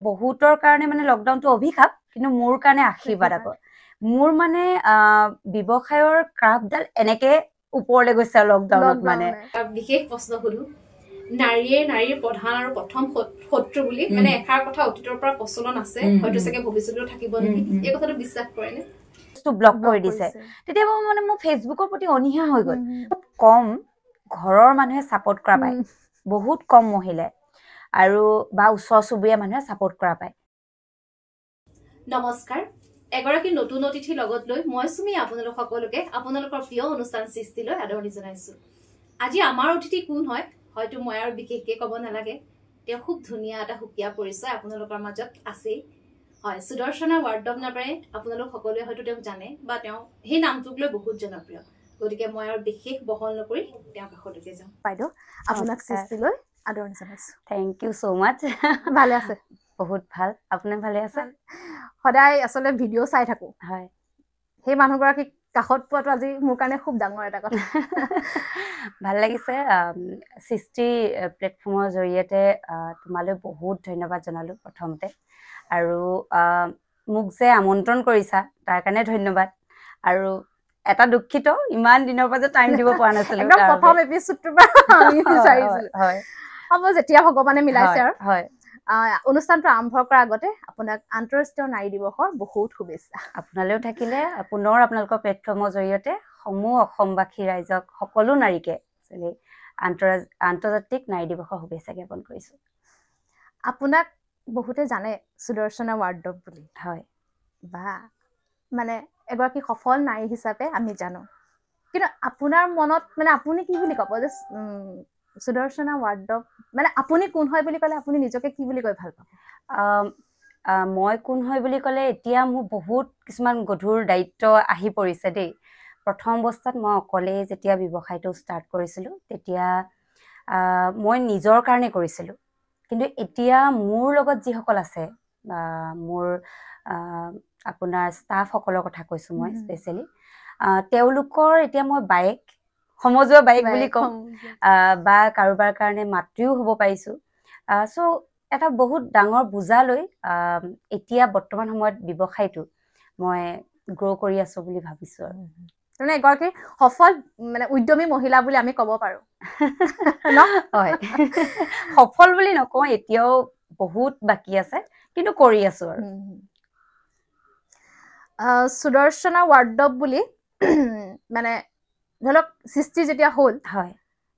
বহুতৰ কাৰণে মানে লকডাউনটো অভিশাপ কিন্তু মোৰ কাৰণে আশীৰ্বাদ আকৌ মোৰ মানে ব্যৱসায়ৰ ক্ৰাফডাল এনেকে ওপৰলৈ গৈছে লকডাউনত মানে বিশেষ প্ৰশ্ন সুধো নাৰীৰ প্ৰধান আৰু প্ৰথম শত্ৰু বুলি মানে এষাৰ কথা অতীতৰ পৰা প্ৰচলন আছে হয়তো চাগে ভৱিষ্যতেও থাকিব নেকি এই কথাটো বিশ্বাস কৰেনে ব্লক কৰি দিছে তেতিয়া মানে মোৰ ফেচবুকৰ প্ৰতি অনীহা হৈ গ'ল কম ঘৰৰ মানুহে সাপোৰ্ট কৰা পায় বহুত কম মহিলাই আৰু বা ওচৰ চুবুৰীয়া মানুহে সাপোৰ্ট কৰা পায় নমস্কাৰ এগৰাকী নতুন অতিথি লগত লৈ মই সুমি আপোনালোক সকলোকে আপোনালোকৰ প্ৰিয় অনুষ্ঠান সৃষ্টিলৈ আদৰণি জনাইছো আজি আমাৰ অতিথি কোন হয় হয়তো মই আৰু বিশেষকৈ ক'ব নালাগে তেওঁ খুব ধুনীয়া এটা সুকীয়া পৰিচয় আপোনালোকৰ মাজত আছে হয় সুদৰ্শনা ৱাৰ্ডব নামেৰে আপোনালোক সকলোৱে হয়তো তেওঁক জানে বা তেওঁ সেই নামটোক লৈ বহুত জনপ্ৰিয় গতিকে মই আৰু বিশেষ বহল নকৰি তেওঁ কাষলৈকে যাওঁ বাইদেউ আপোনাক সৃষ্টিলৈ আদৰণি জনাইছো থেংক ইউ সো মাচ ভালে আছে বহুত ভাল আপোনাৰ ভালে আছে সদায় আসলে ভিডিও চাই থাকো হয় সেই মানুহগৰাকী কাষত পোৱাটো আজি মোৰ কাৰণে খুব ডাঙৰ এটা কথা ভাল লাগিছে সৃষ্টি প্লেটফৰ্মৰ জৰিয়তে তোমালৈ বহুত ধন্যবাদ জনালো প্ৰথমতে আৰু মোক যে আমন্ত্ৰণ কৰিছা তাৰ কাৰণে ধন্যবাদ আৰু এটা দুখিত ইমান দিনৰ পৰা যে টাইম দিব পৰা নাছিলো একদম প্ৰথম এপিসোডটোৰ পৰা আমি বিচাৰিছিলো হয় হ'ব যেতিয়া ভগৱানে মিলাইছে আৰু হয় অনুষ্ঠানটো আৰম্ভ কৰাৰ আগতে আপোনাক আন্তঃৰাষ্ট্ৰীয় নাৰী দিৱসৰ বহুত শুভেচ্ছা আপোনালৈও থাকিলে পুনৰ আপোনালোকৰ প্লেটফৰ্মৰ জৰিয়তে সমূহ অসমবাসী ৰাইজক সকলো নাৰীকে আন্তৰ্জাতিক নাৰী দিৱসৰ শুভেচ্ছা জ্ঞাপন কৰিছো আপোনাক বহুতে জানে সুদৰ্শনা ৱাৰ্ডব বুলি হয় বা মানে এগৰাকী সফল নাৰী হিচাপে আমি জানো কিন্তু আপোনাৰ মনত মানে আপুনি কি বুলি ক'ব যে সুদৰ্শনা ৱাৰ্ডব মানে আপুনি কোন হয় বুলি ক'লে আপুনি নিজকে কি বুলি কৈ ভাল পাব মই কোন হয় বুলি ক'লে এতিয়া মোৰ বহুত কিছুমান গধুৰ দায়িত্ব আহি পৰিছে দেই প্ৰথম অৱস্থাত মই অকলে যেতিয়া ব্যৱসায়টো ষ্টাৰ্ট কৰিছিলোঁ তেতিয়া মই নিজৰ কাৰণে কৰিছিলোঁ কিন্তু এতিয়া মোৰ লগত যিসকল আছে মোৰ আপোনাৰ ষ্টাফসকলৰ কথা কৈছোঁ মই স্পেচিয়েলি তেওঁলোকৰ এতিয়া মই বাইক সমজুৱা বাইক বুলি কম বা কাৰোবাৰ কাৰণে মাতৃও হ'ব পাৰিছোঁ চ' এটা বহুত ডাঙৰ বুজা লৈ এতিয়া বৰ্তমান সময়ত ব্যৱসায়টো মই গ্ৰ' কৰি আছোঁ বুলি ভাবিছোঁ আৰু মানে এগৰাকী সফল মানে উদ্যমী মহিলা বুলি আমি ক'ব পাৰোঁ হয় সফল বুলি নকওঁ এতিয়াও বহুত বাকী আছে কিন্তু কৰি আছোঁ আৰু সুদৰ্শনা ৱাৰ্ডব বুলি মানে ধৰি লওক সৃষ্টি যেতিয়া হ'ল হয়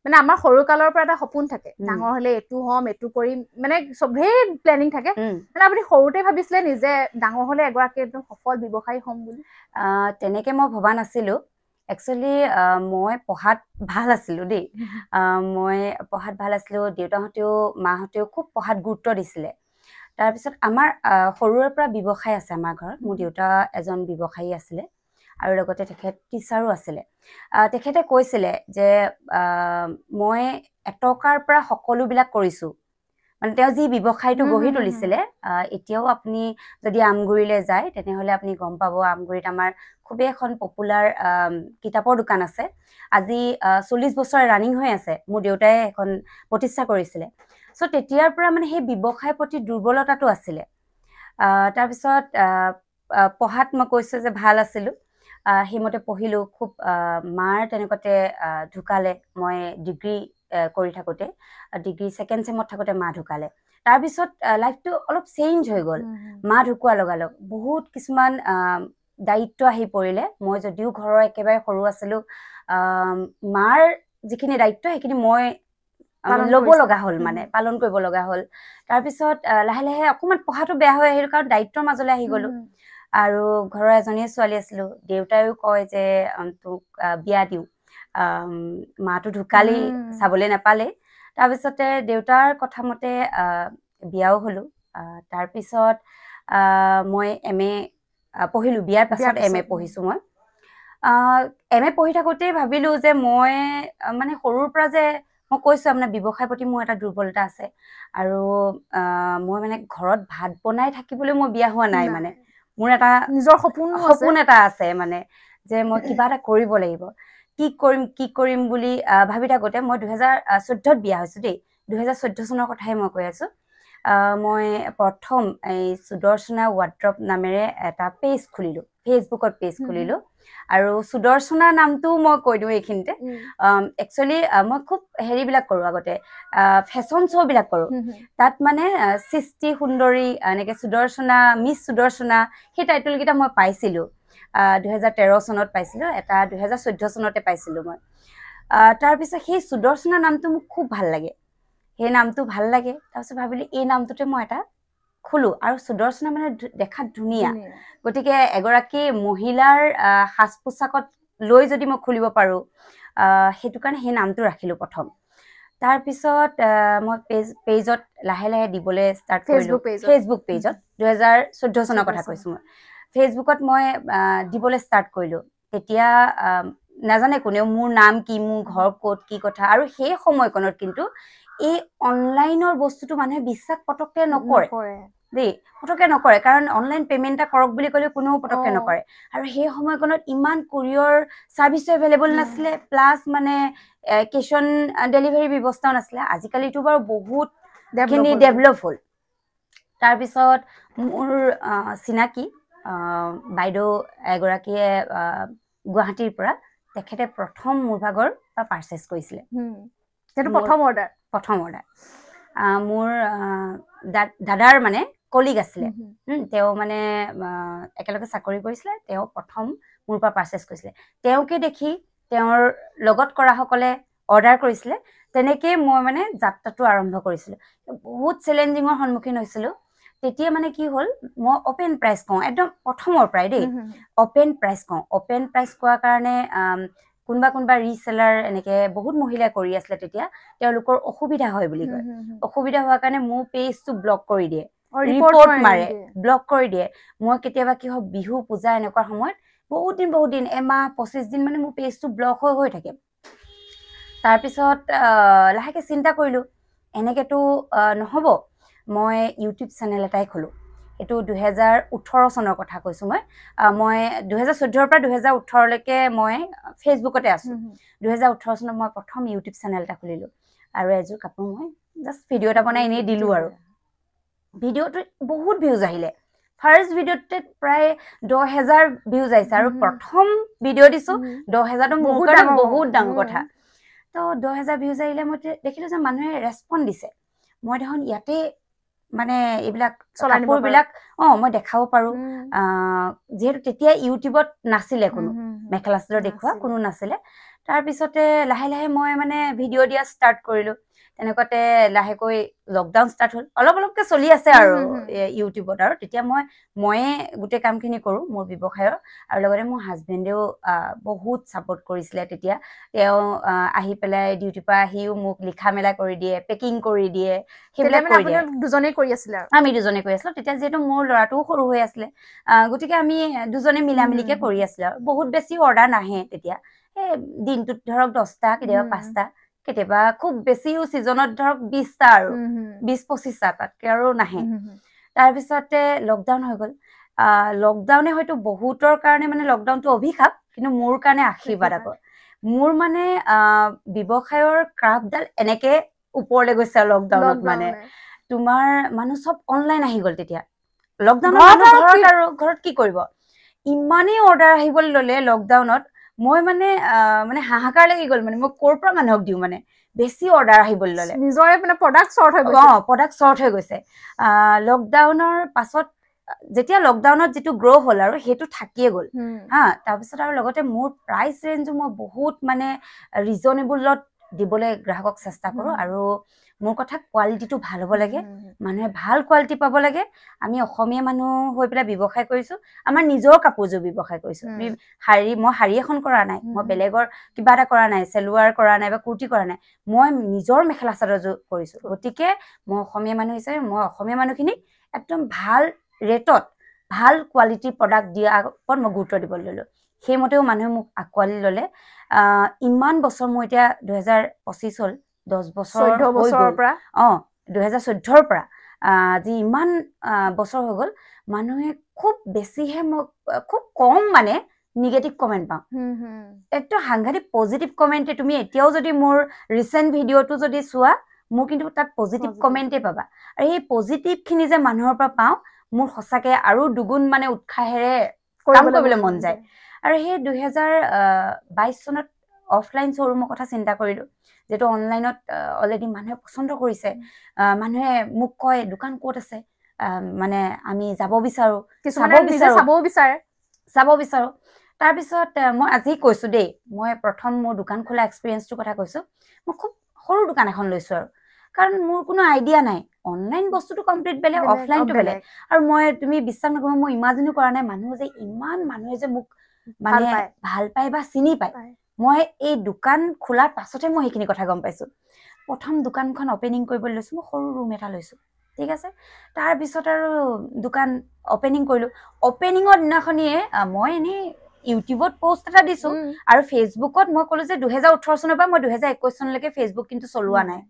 মানে আমাৰ সৰু কালৰ পৰা এটা সপোন থাকে ডাঙৰ হলে এইটো হ'ম এইটো কৰিম মানে চবেই প্লেনিং থাকে মানে আপুনি সৰুতে ভাবিছিলে নিজে ডাঙৰ হলে এগৰাকী একদম সফল ব্যৱসায়ী হ'ম বুলি তেনেকে মই ভবা নাছিলোঁ একচুৱেলি মই পঢ়াত ভাল আছিলোঁ দেই মই পঢ়াত ভাল আছিলোঁ দেউতাহঁতেও মাহঁতেও খুব পঢ়াত গুৰুত্ব দিছিলে তাৰপিছত আমাৰ সৰুৰে পৰা ব্যৱসায় আছে আমাৰ ঘৰত মোৰ দেউতা এজন ব্যৱসায়ী আছিলে আৰু লগতে তেখেত টিচাৰো আছিলে তেখেতে কৈছিলে যে মই এটকাৰ পৰা সকলোবিলাক কৰিছোঁ মানে তেওঁ যি ব্যৱসায়টো গঢ়ি তুলিছিলে এতিয়াও আপুনি যদি আমগুৰিলৈ যায় তেনেহ'লে আপুনি গম পাব আমগুৰিত আমাৰ খুবেই এখন পপুলাৰ কিতাপৰ দোকান আছে আজি 40 বছৰ ৰানিং হৈ আছে মোৰ দেউতাই এখন প্ৰতিষ্ঠা কৰিছিলে চ' তেতিয়াৰ পৰা মানে সেই ব্যৱসায়ৰ প্ৰতি দুৰ্বলতাটো আছিলে তাৰপিছত পঢ়াত মই কৈছোঁ যে ভাল আছিলোঁ সেইমতে পঢ়িলোঁ খুব মাৰ তেনেকুৱাতে ঢুকালে মই ডিগ্ৰী কৰি থাকোঁতে ডিগ্ৰী ছেকেণ্ড ছেমত থাকোঁতে মা ঢুকালে তাৰপিছত লাইফটো অলপ চেঞ্জ হৈ গ'ল মা ঢুকোৱাৰ লগালগ বহুত কিছুমান দায়িত্ব আহি পৰিলে মই যদিও ঘৰৰ একেবাৰে সৰু আছিলোঁ মাৰ যিখিনি দায়িত্ব সেইখিনি মই ল'ব লগা হ'ল মানে পালন কৰিব লগা হ'ল তাৰপিছত লাহে লাহে অকণমান পঢ়াটো বেয়া হৈ আহিল কাৰণ দায়িত্বৰ মাজলৈ আহি গ'লোঁ আৰু ঘৰৰ এজনীয়ে ছোৱালী আছিলোঁ দেউতাইও কয় যে তোক বিয়া দিওঁ মাটো ঢুকালি চাবলৈ নাপালে তাৰপিছতে দেউতাৰ কথা মতে বিয়াও হ'লোঁ তাৰপিছত মই MA পঢ়িলোঁ বিয়াৰ পাছত MA পঢ়িছোঁ মই MA পঢ়ি থাকোঁতেই ভাবিলোঁ যে মই মানে সৰুৰ পৰা যে মই কৈছোঁ আপোনাৰ ব্যৱসায়ৰ প্ৰতি মোৰ এটা দুৰ্বলতা আছে আৰু মই মানে ঘৰত ভাত বনাই থাকিবলৈ মই বিয়া হোৱা নাই মানে মোৰ এটা নিজৰ সপোন এটা আছে মানে যে মই কিবা এটা কৰিব লাগিব কি কৰিম বুলি ভাবি থাকোঁতে মই 2014ত বিয়া হৈছোঁ দেই 2014 চনৰ কথাই মই কৈ আছোঁ মই প্ৰথম এই সুদৰ্শনা ৱাৰ্ড্ৰপ নামেৰে এটা পেজ খুলিলোঁ, ফেচবুকত পেজ খুলিলোঁ। আৰু সুদৰ্শনা নামটো মই কৈ দিওঁ এইখিনিতে। একচুৱেলি মই খুব হেৰিবিলাক কৰোঁ, আগতে ফেশ্বন শ্ব'বিলাক কৰোঁ। তাত মানে সৃষ্টি সুন্দৰী, এনেকৈ সুদৰ্শনা, মিছ সুদৰ্শনা, সেই টাইটেলকেইটা মই পাইছিলোঁ। 2013 চনত পাইছিলোঁ, এটা 2014 চনতে পাইছিলোঁ মই। তাৰপিছত সেই সুদৰ্শনা নামটো মোক খুব ভাল লাগে, সেই নামটো ভাল লাগে। তাৰপিছত ভাবিলোঁ এই নামটোতে মই এটা খোলোঁ, আৰু সুদৰ্শনা মানে দেখাত ধুনীয়া, গতিকে এগৰাকী মহিলাৰ সাজ পোছাকত লৈ যদি মই খুলিব পাৰোঁ, সেইটো কাৰণে সেই নামটো ৰাখিলোঁ প্ৰথম। তাৰপিছত মই পেজত লাহে লাহে দিবলৈ ষ্টাৰ্ট কৰিলোঁ, ফেচবুক পেজত। 2014 চনৰ কথা কৈছোঁ মই। ফেচবুকত মই দিবলৈ ষ্টাৰ্ট কৰিলোঁ। তেতিয়া নাজানে কোনেও মোৰ নাম কি, মোৰ ঘৰ ক'ত, কি কথা। আৰু সেই সময়কণত কিন্তু এই অনলাইনৰ বস্তুটো মানুহে বিশ্বাস পটককৈ নকৰে দেই, পটককৈ নকৰে, কাৰণ অনলাইন পে'মেণ্ট এটা কৰক বুলি ক'লে কোনেও পটককৈ নকৰে। আৰু সেই সময়কণত ইমান কুৰিয়ৰ ছাৰ্ভিচো এভেইলেবল নাছিলে, প্লাছ মানে কেছ অন ডেলিভাৰী ব্যৱস্থাও নাছিলে। আজিকালিতো বাৰু বহুতখিনি ডেভেলপ হ'ল। তাৰপিছত মোৰ চিনাকি বাইদেউ এগৰাকীয়ে গুৱাহাটীৰ পৰা, তেখেতে প্ৰথম মোৰ ভাগৰ পৰা পাৰ্চেছ কৰিছিলে। সেইটো প্ৰথম অৰ্ডাৰ মোৰ দাদাৰ মানে কলিগ আছিলে, তেওঁ মানে একেলগে চাকৰি কৰিছিলে। তেওঁ প্ৰথম মোৰ পৰা পাৰ্চেছ কৰিছিলে। তেওঁকে দেখি তেওঁৰ লগত কৰাসকলে অৰ্ডাৰ কৰিছিলে। তেনেকেই মই মানে যাত্ৰাটো আৰম্ভ কৰিছিলোঁ। বহুত চেলেঞ্জিঙৰ সন্মুখীন হৈছিলোঁ। তেতিয়া মানে কি হ'ল, মই অপেন প্ৰাইচ কওঁ, একদম প্ৰথমৰ পৰাই দেই, অপেন প্ৰাইচ কওঁ। অপেন প্ৰাইচ কোৱাৰ কাৰণে কোনোবা ৰিচেলাৰ এনেকৈ বহুত মহিলাই কৰি আছিলে তেতিয়া, তেওঁলোকৰ অসুবিধা হয় বুলি কয়। অসুবিধা হোৱাৰ কাৰণে মোৰ পেজটো ব্লক কৰি দিয়ে, ৰিপৰ্ট মাৰে, ব্লক কৰি দিয়ে। মই কেতিয়াবা কি হয়, বিহু পূজা এনেকুৱা সময়ত বহুত দিন, এমাহ 25 দিন মানে মোৰ পেজটো ব্লক হৈ থাকে। তাৰপিছত লাহেকৈ চিন্তা কৰিলোঁ, এনেকৈতো নহ'ব, মই ইউটিউব চেনেল এটাই খোলোঁ। এইটো 2018 চনৰ কথা কৈছোঁ মই। 2014 পৰা 2018লৈকে মই ফেচবুকতে আছোঁ। 2018 চনত মই প্ৰথম ইউটিউব চেনেল এটা খুলিলোঁ, আৰু এযোৰ কাপোৰ মই জাষ্ট ভিডিঅ' এটা বনাই এনেই দিলোঁ। আৰু ভিডিঅ'টোত বহুত ভিউজ আহিলে। ফাৰ্ষ্ট ভিডিঅ'টোতে প্ৰায় 10,000 ভিউজ আহিছে, আৰু প্ৰথম ভিডিঅ' দিছোঁ 10,000টো মোৰ কাৰণে বহুত ডাঙৰ কথা। তো 10,000 ভিউজ আহিলে, মই দেখিলোঁ যে মানুহে ৰেচপন্স দিছে। মই দেখোন ইয়াতে মানে এইবিলাক কাপোৰবিলাক মই দেখাব পাৰোঁ। যিহেতু তেতিয়া ইউটিউবত নাছিলে, কোনো মেখেলা চাদৰ দেখুওৱা কোনো নাছিলে। তাৰপিছতে লাহে লাহে মই মানে ভিডিঅ' দিয়া ষ্টাৰ্ট কৰিলোঁ। তেনেকুৱাতে লাহেকৈ লকডাউন ষ্টাৰ্ট হ'ল। অলপকৈ চলি আছে আৰু ইউটিউবত। আৰু তেতিয়া ময়ে গোটেই কামখিনি কৰোঁ মোৰ ব্যৱসায়ৰ, আৰু লগতে মোৰ হাজবেণ্ডেও বহুত ছাপোৰ্ট কৰিছিলে তেতিয়া। তেওঁ আহি পেলাই ডিউটিৰ পৰা আহিও মোক লিখা মেলা কৰি দিয়ে, পেকিং কৰি দিয়ে, সেইবিলাক কৰি দিয়ে। দুজনেই কৰি আছিলে, আমি দুজনে কৰি আছিলোঁ। তেতিয়া যিহেতু মোৰ ল'ৰাটোও সৰু হৈ আছিলে, গতিকে আমি দুজনে মিলামিলিকে কৰি আছিলোঁ। আৰু বহুত বেছি অৰ্ডাৰ নাহে তেতিয়া, এই দিনটোত ধৰক 10টা, কেতিয়াবা 5টা, কেতিয়াবা খুব বেছিও ছিজনত ধৰক 20টা, আৰু 20-25টা, তাতকৈ আৰু নাহে। তাৰপিছতে লকডাউন হৈ গ'ল। লকডাউনে হয়তো বহুতৰ কাৰণে মানে লকডাউনটো অভিশাপ, কিন্তু মোৰ কাৰণে আশীৰ্বাদ। আকৌ মোৰ মানে ব্যৱসায়ৰ ক্ৰাফ্টডাল এনেকৈ ওপৰলৈ গৈছে আৰু লকডাউনত। মানে তোমাৰ মানুহ চব অনলাইন আহি গ'ল তেতিয়া। লকডাউনত ঘৰত কি কৰিব, ইমানেই অৰ্ডাৰ আহিবলৈ ল'লে লকডাউনত। মই মানে হাহাকাৰ লাগি গ'ল। মানে মই ক'ৰ পৰা মানুহক দিওঁ, মানে বেছি অৰ্ডাৰ আহিবলৈ ল'লে, নিজৰে মানে প্ৰডাক্ট শ্বৰ্ট হৈ গৈছে। লকডাউনৰ পাছত যেতিয়া লকডাউনত যিটো গ্ৰ' হ'ল, আৰু সেইটো থাকিয়ে গ'ল। তাৰপিছত আৰু লগতে মোৰ প্ৰাইচ ৰেঞ্জো মই বহুত মানে ৰিজনেবলত দিবলৈ গ্ৰাহকক চেষ্টা কৰোঁ। আৰু মোৰ কথা কোৱালিটিটো ভাল হ'ব লাগে, মানুহে ভাল কোৱালিটি পাব লাগে। আমি অসমীয়া মানুহ হৈ পেলাই ব্যৱসায় কৰিছোঁ, আমাৰ নিজৰ কাপোৰযোৰ ব্যৱসায় কৰিছোঁ। মই শাৰী এখন কৰা নাই, মই বেলেগৰ কিবা এটা কৰা নাই, চেলোৱাৰ কৰা নাই বা কুৰ্তি কৰা নাই, মই নিজৰ মেখেলা চাদৰযোৰ কৰিছোঁ। গতিকে মই অসমীয়া মানুহ হিচাপে মই অসমীয়া মানুহখিনিক একদম ভাল ৰেটত ভাল কোৱালিটিৰ প্ৰডাক্ট দিয়াৰ ওপৰত মই গুৰুত্ব দিবলৈ ল'লোঁ। সেইমতেও মানুহে মোক আঁকোৱালি ল'লে। ইমান বছৰ, মোৰ এতিয়া 2025 হ'ল, 10 বছৰ হৈ গ'ল। 2014ৰ পৰা আজি ইমান বছৰ হৈ গ'ল, মানুহে খুব বেছিহে মোক খুব কম মানে নিগেটিভ কমেণ্ট পাওঁ। একদম সাংঘাতিক পজিটিভ কমেণ্টে। তুমি এতিয়াও যদি মোৰ ৰিচেণ্ট ভিডিঅ'টো যদি চোৱা, মোৰ কিন্তু তাত পজিটিভ Positive. কমেণ্টেই পাবা আৰু সেই পজিটিভখিনি যে মানুহৰ পৰা পাওঁ মোৰ সঁচাকৈ আৰু দুগুণ মানে উৎসাহেৰে কাম কৰিবলৈ মন যায় আৰু সেই 2022 চনত অফলাইন শ্বৰুমৰ কথা চিন্তা কৰিলোঁ যিহেতু অনলাইনত অলৰেডি মানুহে পচন্দ কৰিছে মানুহে মোক কয় দোকান ক'ত আছে মানে আমি যাব বিচাৰোঁ চাব বিচাৰোঁ তাৰপিছত মই আজি কৈছোঁ দেই মই প্ৰথম মোৰ দোকান খোলা এক্সপিৰিয়েঞ্চটোৰ কথা কৈছোঁ মই খুব সৰু দোকান এখন লৈছোঁ আৰু কাৰণ মোৰ কোনো আইডিয়া নাই অনলাইন বস্তুটো কমপ্লিট বেলেগ অফলাইনটো বেলেগ আৰু মই তুমি বিশ্বাস নকৰিবা মই ইমাজিনো কৰা নাই ইমান মানুহে যে মোক মানে ভাল পায় বা চিনি পায় মই এই দোকান খোলাৰ পাছতে মই সেইখিনি কথা গম পাইছোঁ প্ৰথম দোকানখন অপেনিং কৰিবলৈ লৈছোঁ মই সৰু ৰুম এটা লৈছোঁ ঠিক আছে তাৰপিছত আৰু দোকান অপেনিং কৰিলোঁ অপেনিঙৰ দিনাখনিয়ে মই এনেই ইউটিউবত পোষ্ট এটা দিছোঁ আৰু ফেচবুকত মই ক'লোঁ যে 2018 চনৰ পৰা মই 2021 চনলৈকে ফেচবুক কিন্তু চলোৱা নাই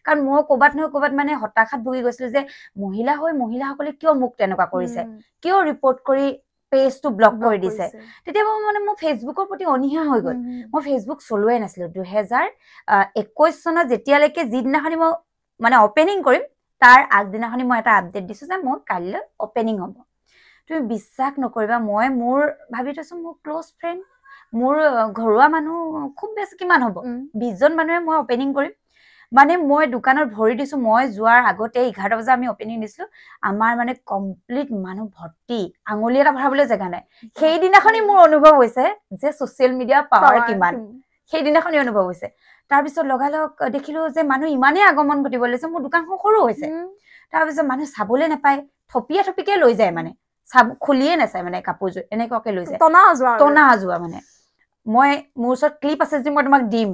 কাৰণ মই ক'ৰবাত নহয় ক'ৰবাত মানে হতাশাত ভুগি গৈছিলোঁ যে মহিলা হৈ মহিলাসকলে কিয় মোক তেনেকুৱা কৰিছে কিয় ৰিপৰ্ট কৰি পেজটো ব্লক কৰি দিছে তেতিয়া মানে মোৰ ফেচবুকৰ প্ৰতি অনীহা হৈ গ'ল মই ফেচবুক চলোৱাই নাছিলোঁ 2021 চনত যেতিয়ালৈকে যিদিনাখনি মই মানে অপেনিং কৰিম তাৰ আগদিনাখনি মই এটা আপডেট দিছোঁ যে মোৰ কাইলৈ অপেনিং হ'ব তুমি বিশ্বাস নকৰিবা মই মোৰ ভাবি থৈছোঁ মোৰ ক্ল'জ ফ্ৰেণ্ড মোৰ ঘৰুৱা মানুহ খুব বেছি কিমান হ'ব 20 জন মানুহে মই অপেনিং কৰিম মানে মই দোকানত ভৰি দিছোঁ মই যোৱাৰ আগতে 11 বজা আমি অপেনিং দিছিলোঁ আমাৰ মানে কমপ্লিট মানুহ ভৰ্তি আঙুলি এটা ভৰাবলৈ জেগা নাই সেইদিনাখনি মোৰ অনুভৱ হৈছে যে ছ'চিয়েল মিডিয়াৰ পাৱাৰ কিমান সেইদিনাখনি অনুভৱ হৈছে তাৰপিছত লগালগ দেখিলোঁ যে মানুহ ইমানেই আগমন ঘটিব লৈছে মোৰ দোকানখন সৰু হৈছে তাৰপিছত মানুহ চাবলৈ নাপায় থপিয়াকে লৈ যায় মানে খুলিয়ে নাচায় মানে কাপোৰযোৰ এনেকুৱাকে লৈ যায় টনা আজোৱা মানে মই মোৰ ওচৰত ক্লিপ আছে যে মই তোমাক দিম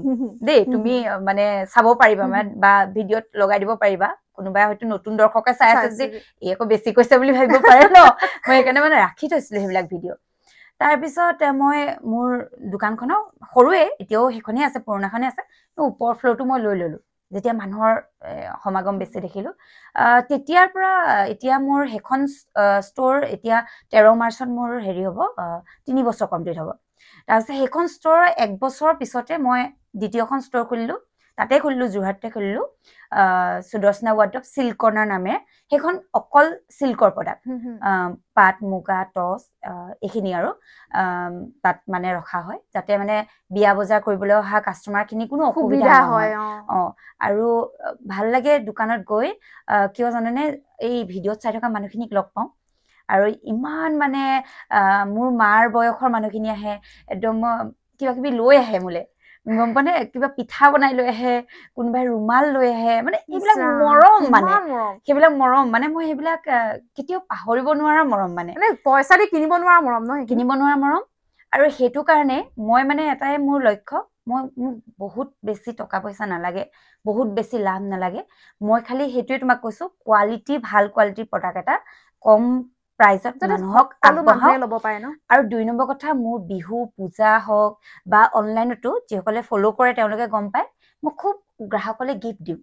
দেই তুমি মানে চাব পাৰিবা বা ভিডিঅ'ত লগাই দিব পাৰিবা কোনোবাই হয়তো নতুন দৰ্শকে চাই আছে যে এই আকৌ বেছি কৈছে বুলি ভাবিব পাৰে ন মই সেইকাৰণে মানে ৰাখি থৈছিলোঁ সেইবিলাক ভিডিঅ' তাৰপিছত মই মোৰ দোকানখনো সৰুৱে এতিয়াও সেইখনেই আছে পুৰণাখনেই আছে ওপৰ ফ্ল'ৰটো মই লৈ ল'লোঁ যেতিয়া মানুহৰ সমাগম বেছি দেখিলোঁ তেতিয়াৰ পৰা এতিয়া মোৰ সেইখন ষ্ট'ৰ এতিয়া 13 মাৰ্চত মোৰ হেৰি হ'ব 3 বছৰ কমপ্লিট হ'ব তাৰপিছত সেইখন ষ্ট'ৰ 1 বছৰৰ পিছতে মই দ্বিতীয়খন ষ্ট'ৰ খুলিলোঁ তাতে খুলিলোঁ যোৰহাটতে খুলিলোঁ সুদৰ্শনা ৱাৰ্ডৱ চিল্ক কৰ্ণাৰ নামে সেইখন অকল চিল্কৰ প্ৰডাক্ট পাট মুগা টচ এইখিনি আৰু তাত মানে ৰখা হয় যাতে মানে বিয়া বজাৰ কৰিবলৈ অহা কাষ্টমাৰখিনি কোনো অসুবিধা নহয় আৰু ভাল লাগে দোকানত গৈ কিয় জানেনে এই ভিডিঅ'ত চাই থকা মানুহখিনিক লগ পাওঁ আৰু ইমান মানে মোৰ মাৰ বয়সৰ মানুহখিনি আহে একদম কিবা কিবি লৈ আহে মোলে গম পানে কিবা পিঠা বনাই লৈ আহে কোনোবাই ৰুমাল লৈ আহে মানে এইবিলাক মৰম মানে সেইবিলাক মৰম মানে মই সেইবিলাক কেতিয়াও পাহৰিব নোৱাৰা মৰম মানে পইচা দি কিনিব নোৱাৰা মৰম নহয় কিনিব নোৱাৰা মৰম আৰু সেইটো কাৰণে মই মানে এটাই মোৰ লক্ষ্য মোক বহুত বেছি টকা পইচা নালাগে বহুত বেছি লাভ নালাগে মই খালি সেইটোৱে তোমাক কৈছোঁ কোৱালিটি ভাল কোৱালিটিৰ প্ৰডাক্ট এটা কম প্ৰাইজত মানুহক আগবঢ়াও ল'ব পাৰে ন আৰু 2 নম্বৰ কথা মোৰ বিহু পূজা হওক বা অনলাইনতো যিসকলে ফ'ল' কৰে তেওঁলোকে গম পায় মই খুব গ্ৰাহকলে গিফ্ট দিওঁ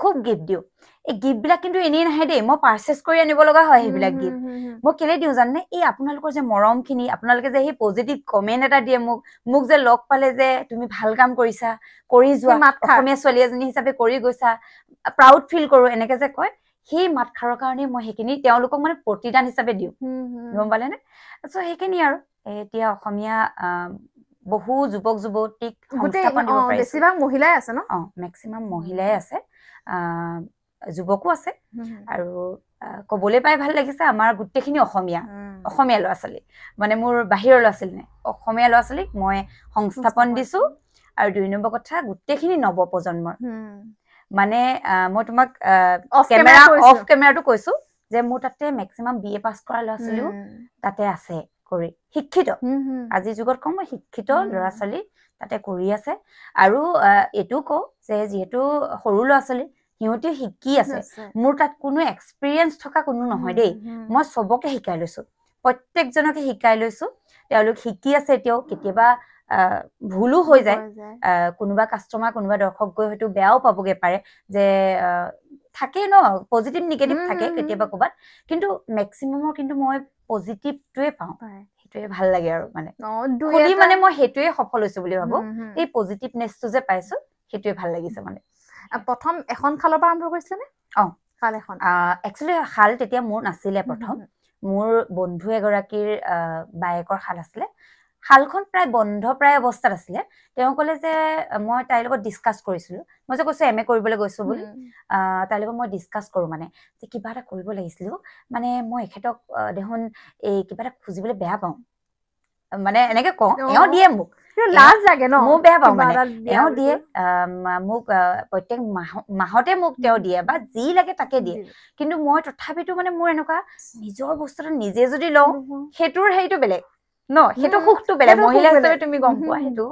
খুব গিফ্ট দিওঁ এই গিফ্টবিলাক কিন্তু এনেই নাহে দেই মই পাৰ্চেছ কৰি আনিব লগা হয় সেইবিলাক গিফ্ট মই কেলে দিওঁ জানে এই আপোনালোকৰ যে মৰমখিনি আপোনালোকে যে সেই পজিটিভ কমেণ্ট এটা দিয়ে মোক যে লগ পালে যে তুমি ভাল কাম কৰিছা কৰি যোৱা অসমীয়া ছোৱালী এজনী হিচাপে কৰি গৈছা প্ৰাউড ফিল কৰোঁ এনেকে যে কয় সেই মাতখাৰৰ কাৰণে মই সেইখিনি তেওঁলোকক মানে প্ৰতিদান হিচাপে দিওঁ গম পালেনে চ' সেইখিনি আৰু এতিয়া অসমীয়া বহু যুৱক যুৱতীক সংস্থাপন দিব পাৰিছো বেছিভাগ মহিলাই আছে ন মেক্সিমাম মহিলাই আছে যুৱকো আছে আৰু ক'বলৈ পাই ভাল লাগিছে আমাৰ গোটেইখিনি অসমীয়া ল'ৰা ছোৱালী মানে মোৰ বাহিৰৰ ল'ৰা ছোৱালী নাই অসমীয়া ল'ৰা ছোৱালীক মই সংস্থাপন দিছোঁ আৰু 2 নম্বৰ কথা গোটেইখিনি নৱপ্ৰজন্মৰ মানে মই তোমাক অফ কেমেৰাটো কৈছোঁ যে মোৰ তাতে মেক্সিমাম BA পাছ কৰা ল'ৰা ছোৱালীও তাতে আছে কৰি শিক্ষিত আজিৰ যুগত কম মই শিক্ষিত ল'ৰা ছোৱালী তাতে কৰি আছে আৰু এইটো কওঁ যে যিহেতু সৰু ল'ৰা ছোৱালী সিহঁতে শিকি আছে মোৰ তাত কোনো এক্সপিৰিয়েঞ্চ থকা কোনো নহয় দেই মই চবকে শিকাই লৈছোঁ প্ৰত্যেকজনকে শিকাই লৈছোঁ তেওঁলোক শিকি আছে এতিয়াও কেতিয়াবা ভুলো হৈ যায় কোনোবা কাষ্টমাৰ কোনোবা দৰ্শক গৈ হয়তো বেয়াও পাবগে পাৰে যে থাকে ন পজিটিভ নিগেটিভ থাকে কেতিয়াবা ক'ৰবাত কিন্তু মেক্সিমামৰ কিন্তু মই পজিটিভটোৱে পাওঁ সেইটোৱে ভাল লাগে আৰু মানে মই সেইটোৱে সফল হৈছোঁ বুলি ভাবোঁ এই পজিটিভনেছটো যে পাইছোঁ সেইটোৱে ভাল লাগিছে মানে প্ৰথম এখন খালৰ পৰা আৰম্ভ কৰিছিলে নে খাল এখন একচুৱেলি শাল তেতিয়া মোৰ নাছিলে প্ৰথম মোৰ বন্ধু এগৰাকীৰ বায়েকৰ শাল আছিলে শালখন প্ৰায় বন্ধ প্ৰায় অৱস্থাত আছিলে তেওঁ ক'লে যে মই তাইৰ লগত ডিছকাছ কৰিছিলোঁ মই যে কৈছোঁ MA কৰিবলৈ গৈছোঁ বুলি তাইৰ লগত মই ডিছকাছ কৰোঁ মানে যে কিবা এটা কৰিব লাগিছিল মানে মই এখেতক দেখোন এই কিবা এটা খুজিবলৈ বেয়া পাওঁ মানে এনেকে কওঁ এওঁ দিয়ে মোক লাজ লাগে ন মোৰ বেয়া পাওঁ মানে এওঁ দিয়ে মোক প্ৰত্যেক মাহতে মোক তেওঁ দিয়ে বা যি লাগে তাকে দিয়ে কিন্তু মই তথাপিতো মানে মোৰ এনেকুৱা নিজৰ বস্তুটো নিজে যদি লওঁ সেইটোৰ হেৰিটো বেলেগ ন সেইটো সুখটো বেলেগ মহিলা হিচাপে তুমি গম পোৱা সেইটো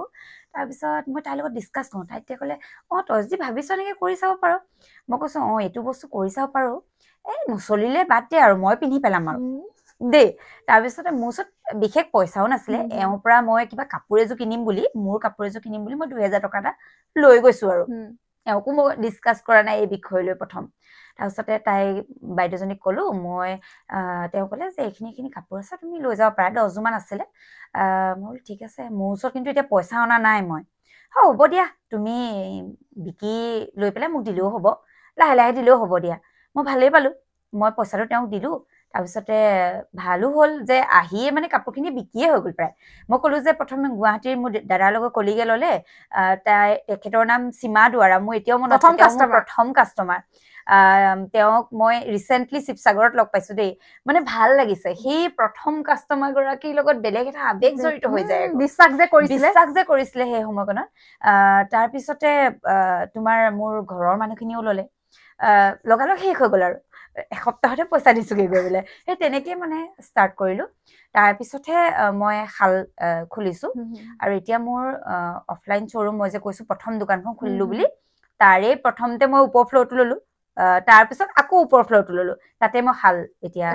তাৰপিছত মই তাইৰ লগত ডিছকাছ কৰোঁ তাই তেতিয়া ক'লে তই যদি ভাবিছ এনেকৈ কৰি চাব পাৰ মই কৈছোঁ এইটো বস্তু কৰি চাব পাৰোঁ নচলিলে বাদ দে আৰু মই পিন্ধি পেলাম আৰু দেই তাৰপিছতে মোৰ ওচৰত বিশেষ পইচাও নাছিলে এওঁৰ পৰা মই কিবা কাপোৰ এযোৰ কিনিম বুলি মোৰ কাপোৰ এযোৰ কিনিম বুলি মই 2000 টকা এটা লৈ গৈছোঁ আৰু এওঁকো মই ডিছকাছ কৰা নাই এই বিষয় লৈ প্ৰথম তাৰপিছতে তাই বাইদেউজনীক ক'লোঁ মই তেওঁ ক'লে যে এইখিনি কাপোৰ আছে তুমি লৈ যাব পাৰা 10 মান আছিলে মই বোলো ঠিক আছে মোৰ ওচৰত কিন্তু এতিয়া পইচা অনা নাই মই হ'ব দিয়া তুমি বিকি লৈ পেলাই মোক দিলেও হ'ব লাহে লাহে দিলেও হ'ব দিয়া মই ভালেই পালোঁ মই পইচাটো তেওঁক দিলোঁ তাৰপিছতে ভালো হ'ল যে আহিয়ে মানে কাপোৰখিনি বিকিয়ে হৈ গ'ল প্ৰায় মই ক'লোঁ যে প্ৰথমে গুৱাহাটীৰ মোৰ দাদাৰ লগত কলিগে ল'লে তেখেতৰ নাম সীমা দুৱাৰা মোৰ এতিয়াও মনত আছে প্ৰথম কাষ্টমাৰ তেওঁক মই ৰিচেণ্টলি শিৱসাগৰত লগ পাইছোঁ দেই মানে ভাল লাগিছে সেই প্ৰথম কাষ্টমাৰ গৰাকীৰ লগত বেলেগ এটা আৱেগ জড়িত হৈ যায় বিশ্বাস যে কৰিছিলে সেই সময়কণত তাৰপিছতে তোমাৰ মোৰ ঘৰৰ মানুহখিনিও ল'লে লগালগ শেষ হৈ গ'ল আৰু এসপ্তাহতে পইচা দিছোগে গৈ বোলে সেই তেনেকে মানে ষ্টাৰ্ট কৰিলোঁ তাৰপিছতহে মই শাল খুলিছোঁ আৰু এতিয়া মোৰ অফলাইন শ্ব'ৰুম মই যে কৈছোঁ প্ৰথম দোকানখন খুলিলোঁ বুলি তাৰে প্ৰথমতে মই ওপৰ ফ্ল'ৰটো ল'লোঁ তাৰপিছত আকৌ ওপৰ ফ্ল'ৰটো ল'লোঁ তাতে মই শাল এতিয়া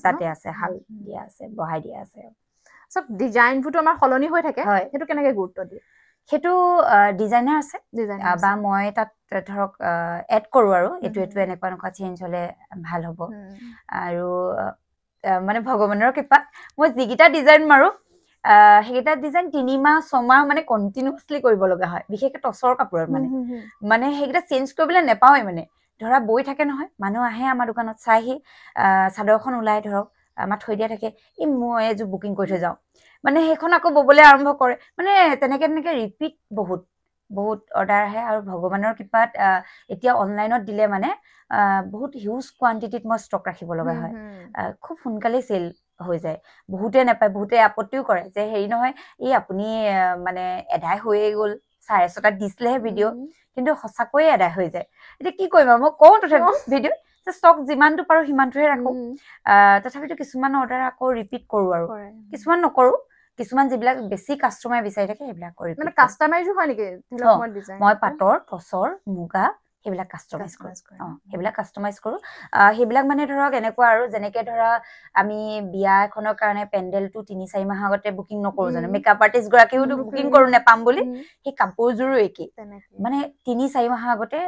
তাতে আছে শাল দিয়া আছে বহাই দিয়া আছে চব ডিজাইনবোৰতো আমাৰ সলনি হৈ থাকে সেইটো কেনেকে গুৰুত্ব দিয়ে সেইটো ডিজাইনাৰ আছে বা মই তাত ধৰক এড কৰোঁ আৰু এইটো এনেকুৱা চেঞ্জ হ'লে ভাল হ'ব আৰু মানে ভগৱানৰ কৃপাত মই যিকেইটা ডিজাইন মাৰোঁ সেইকেইটা ডিজাইন 3 মাহ 6 মাহ মানে কণ্টিনিউৱাছলি কৰিব লগা হয় বিশেষকৈ টচৰ কাপোৰত মানে সেইকেইটা চেঞ্জ কৰিবলৈ নেপাওঁৱেই মানে ধৰা বৈ থাকে নহয় মানুহ আহে আমাৰ দোকানত চাইহি চাদৰখন ওলাই ধৰক আমাৰ থৈ দিয়া থাকে মই এযোৰ বুকিং কৰি থৈ যাওঁ মানে সেইখন আকৌ ববলৈ আৰম্ভ কৰে মানে তেনেকে ৰিপিট বহুত অৰ্ডাৰ আহে আৰু ভগৱানৰ কৃপাত এতিয়া অনলাইনত দিলে মানে বহুত হিউজ কোৱান্টিটিত মই ষ্টক ৰাখিব লগা হয় খুব সোনকালে চেল হৈ যায় বহুতে নাপায় বহুতে আপত্তিও কৰে যে হেৰি নহয় আপুনি মানে এদায় হৈয়ে গ'ল 6:30 দিছিলেহে ভিডিঅ' কিন্তু সঁচাকৈয়ে এদায় হৈ যায় এতিয়া কি কৰিম মই কওঁ তথাপিও ভিডিঅ' যে ষ্টক যিমানটো পাৰোঁ সিমানটোহে ৰাখোঁ তথাপিতো কিছুমান অৰ্ডাৰ আকৌ ৰিপিট কৰোঁ আৰু কিছুমান নকৰোঁ কিছুমান যিবিলাক বেছি কাষ্টমাৰ বিচাৰি থাকে সেইবিলাক কৰি মানে কাষ্টমাইজো হয় নেকি মই পাটৰ টচৰ মুগা সেইবিলাক কাষ্টমাইজ কৰোঁ সেইবিলাক কাষ্টমাইজ কৰোঁ সেইবিলাক মানে ধৰক এনেকুৱা আৰু যেনেকে ধৰা আমি বিয়া এখনৰ কাৰণে পেণ্ডেলটো 3-4 মাহ আগতে বুকিং নকৰোঁ জানো মেকআপ আৰ্টিষ্ট গৰাকীওতো বুকিং কৰোঁ নেপাম বুলি সেই কাপোৰযোৰো একেই মানে 3-4 মাহ আগতে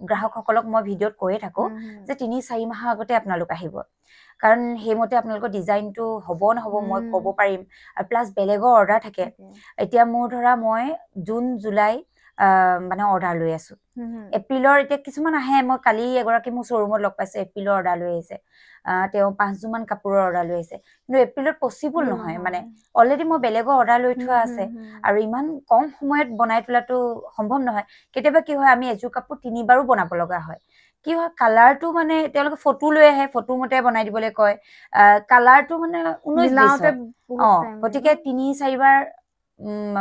গ্ৰাহকসকলক মই ভিডিঅ'ত কৈয়ে থাকোঁ যে 3-4 মাহ আগতে আপোনালোক আহিব কাৰণ সেইমতে আপোনালোকৰ ডিজাইনটো হ'ব নহ'ব মই ক'ব পাৰিম আৰু প্লাছ বেলেগৰ অৰ্ডাৰ থাকে এতিয়া মোৰ ধৰা মই জুন জুলাই মানে অৰ্ডাৰ লৈ আছোঁ এপ্ৰিলৰ এতিয়া কিছুমান আহে মই কালি এগৰাকী মোৰ শ্ব'ৰুমত লগ পাইছোঁ এপ্ৰিলৰ অৰ্ডাৰ লৈ আহিছে তেওঁ 5 মান কাপোৰৰ অৰ্ডাৰ লৈ আহিছে কিন্তু এপ্ৰিলত পচিবল নহয় মানে অলৰেডি মই বেলেগৰ অৰ্ডাৰ লৈ থোৱা আছে আৰু ইমান কম সময়ত বনাই তোলাটো সম্ভৱ নহয় কেতিয়াবা কি হয় আমি এযোৰ কাপোৰ 3 বাৰো বনাব লগা হয় কি হয় কালাৰটো মানে তেওঁলোকে ফটো লৈ আহে ফটো মতে বনাই দিবলৈ কয় কালাৰটো মানে 19-20 গতিকে 3-4 বাৰ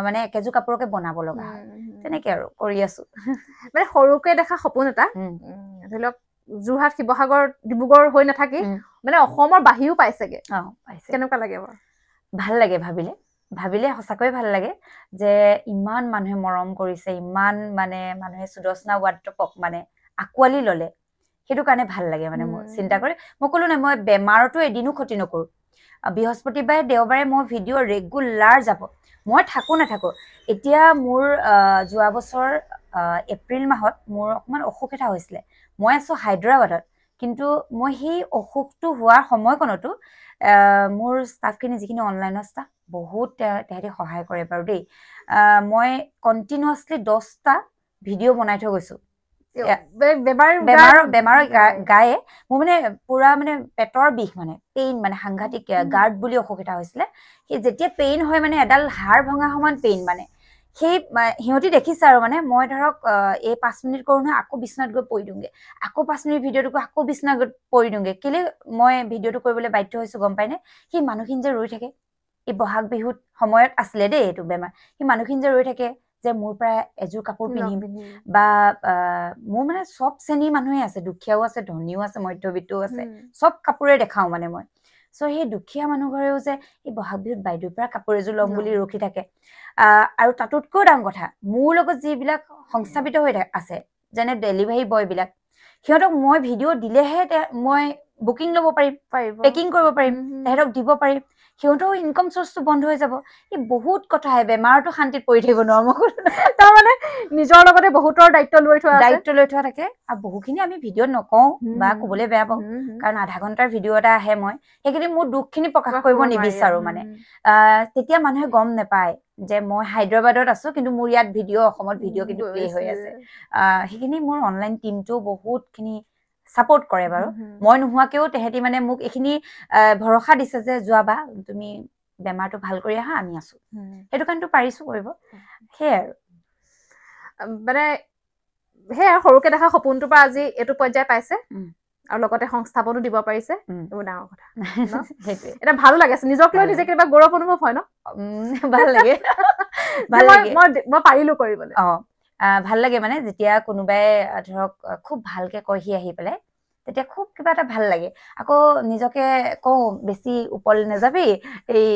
মানে একেযোৰ কাপোৰকে বনাব লগা হয় তেনেকে আৰু কৰি আছো মানে সৰুকে দেখা সপোন এটা ধৰি লওক যোৰহাট শিৱসাগৰ ডিব্ৰুগড় হৈ নাথাকি মানে অসমৰ বাহিৰো পাইছেগে কেনেকুৱা লাগে বাৰু ভাল লাগে ভাবিলে সঁচাকৈ ভাল লাগে যে ইমান মানুহে মৰম কৰিছে ইমান মানে মানুহে সুদৰ্শনা ৱাৰ্ড্ৰপক মানে আঁকোৱালি ল'লে সেইটো কাৰণে ভাল লাগে মানে মোৰ চিন্তা কৰি মই ক'লো নাই মই বেমাৰতো এদিনো ক্ষতি নকৰোঁ বৃহস্পতিবাৰে দেওবাৰে মই ভিডিঅ' ৰেগুলাৰ যাব মই নাথাকো এতিয়া মোৰ যোৱা বছৰ এপ্ৰিল মাহত মোৰ অকণমান অসুখ এটা হৈছিলে মই আছো হায়দৰাবাদত কিন্তু মই সেই অসুখটো হোৱাৰ সময়কণতো মোৰ ষ্টাফখিনি যিখিনি অনলাইনৰ ষ্টাফ বহুত তেহেঁতি সহায় কৰে বাৰু দেই মই কণ্টিনিউৱাছলি 10টা ভিডিঅ' বনাই থৈ গৈছোঁ বেমাৰৰ গায়ে মোৰ মানে পুৰা মানে পেটৰ বিষ মানে পেইন মানে সাংঘাতিক গাৰ্ড বুলি অসুখ এটা হৈছিলে সেই যেতিয়া পেইন হয় মানে এডাল হাড় ভঙা সমান পেইন মানে সেই সিহঁতি দেখিছে আৰু মানে মই ধৰক এই 5 মিনিট কৰো নহয় আকৌ বিছনাত গৈ পৰি দিওঁগে আকৌ 5 মিনিট ভিডিঅ'টো আকৌ বিছনাত গৈ পৰি দিওঁগে কেলে মই ভিডিঅ'টো কৰিবলৈ বাধ্য হৈছো গম পাইনে সেই মানুহখিনি যে ৰৈ থাকে এই বহাগ বিহুত সময়ত আছিলে দেই এইটো বেমাৰ সেই মানুহখিনি যে ৰৈ থাকে যে মোৰ পৰা এযোৰ কাপোৰ পিন্ধিম বা মোৰ মানে চব শ্ৰেণীৰ মানুহে আছে দুখীয়াও আছে ধনীও আছে মধ্যবিত্তও আছে চব কাপোৰে দেখাও মানে মই চ' সেই দুখীয়া মানুহ ঘৰেও যে এই বহাগ বিহুত বাইদেউৰ পৰা কাপোৰ এযোৰ ল'ম বুলি ৰখি থাকে আৰু তাতোতকৈ ডাঙৰ কথা মোৰ লগত যিবিলাক সংস্থাপিত হৈ আছে যেনে ডেলিভাৰী বয় বিলাক সিহঁতক মই ভিডিঅ' দিলেহে মই বুকিং ল'ব পাৰিম পেকিং কৰিব পাৰিম তেহেঁতক দিব পাৰিম সিহঁতৰ ইনকম চ'ৰ্চটো বন্ধ হৈ যাব এই বহুত কথা আহে বেমাৰতো শান্তিত পৰি থাকিব নোৱাৰো তাৰমানে নিজৰ লগতে বহুতৰ দায়িত্ব লৈ থোৱা থাকে আৰু বহুখিনি আমি ভিডিঅ'ত নকওঁ বা ক'বলৈ বেয়া পাওঁ কাৰণ আধা ঘণ্টাৰ ভিডিঅ' এটা আহে মই সেইখিনি মোৰ দুখখিনি প্ৰকাশ কৰিব নিবিচাৰো মানে তেতিয়া মানুহে গম নাপায় যে মই হায়দৰাবাদত আছো কিন্তু মোৰ ইয়াত অসমত ভিডিঅ' কিন্তু প্লে হৈ আছে সেইখিনি মোৰ অনলাইন টিমটো বহুতখিনি সাপোৰ্ট কৰে বাৰু মই নোহোৱাকেও তেহেঁতি মানে মোক এইখিনি ভৰসা দিছে যে যোৱাবা তুমি বেমাৰটো ভাল কৰি আহা আমি আছো সেইটো কাৰণটো পাৰিছো কৰিব সেয়াই আৰু মানে সেয়া সৰুকে দেখা সপোনটোৰ পৰা আজি এইটো পৰ্যায় পাইছে আৰু লগতে সংস্থাপনো দিব পাৰিছে এইবোৰ ডাঙৰ কথা সেইটোৱে এটা ভালো লাগে নিজক লৈ নিজে কিবা গৌৰৱ অনুভৱ হয় ন ভাল লাগে মই পাৰিলো কৰিবলৈ ভাল লাগে মানে যেতিয়া কোনোবাই ধৰক খুব ভালকে কয়হি আহি পেলাই তেতিয়া খুব কিবা এটা ভাল লাগে আকৌ নিজকে কওঁ বেছি ওপৰলৈ নাযাবি এই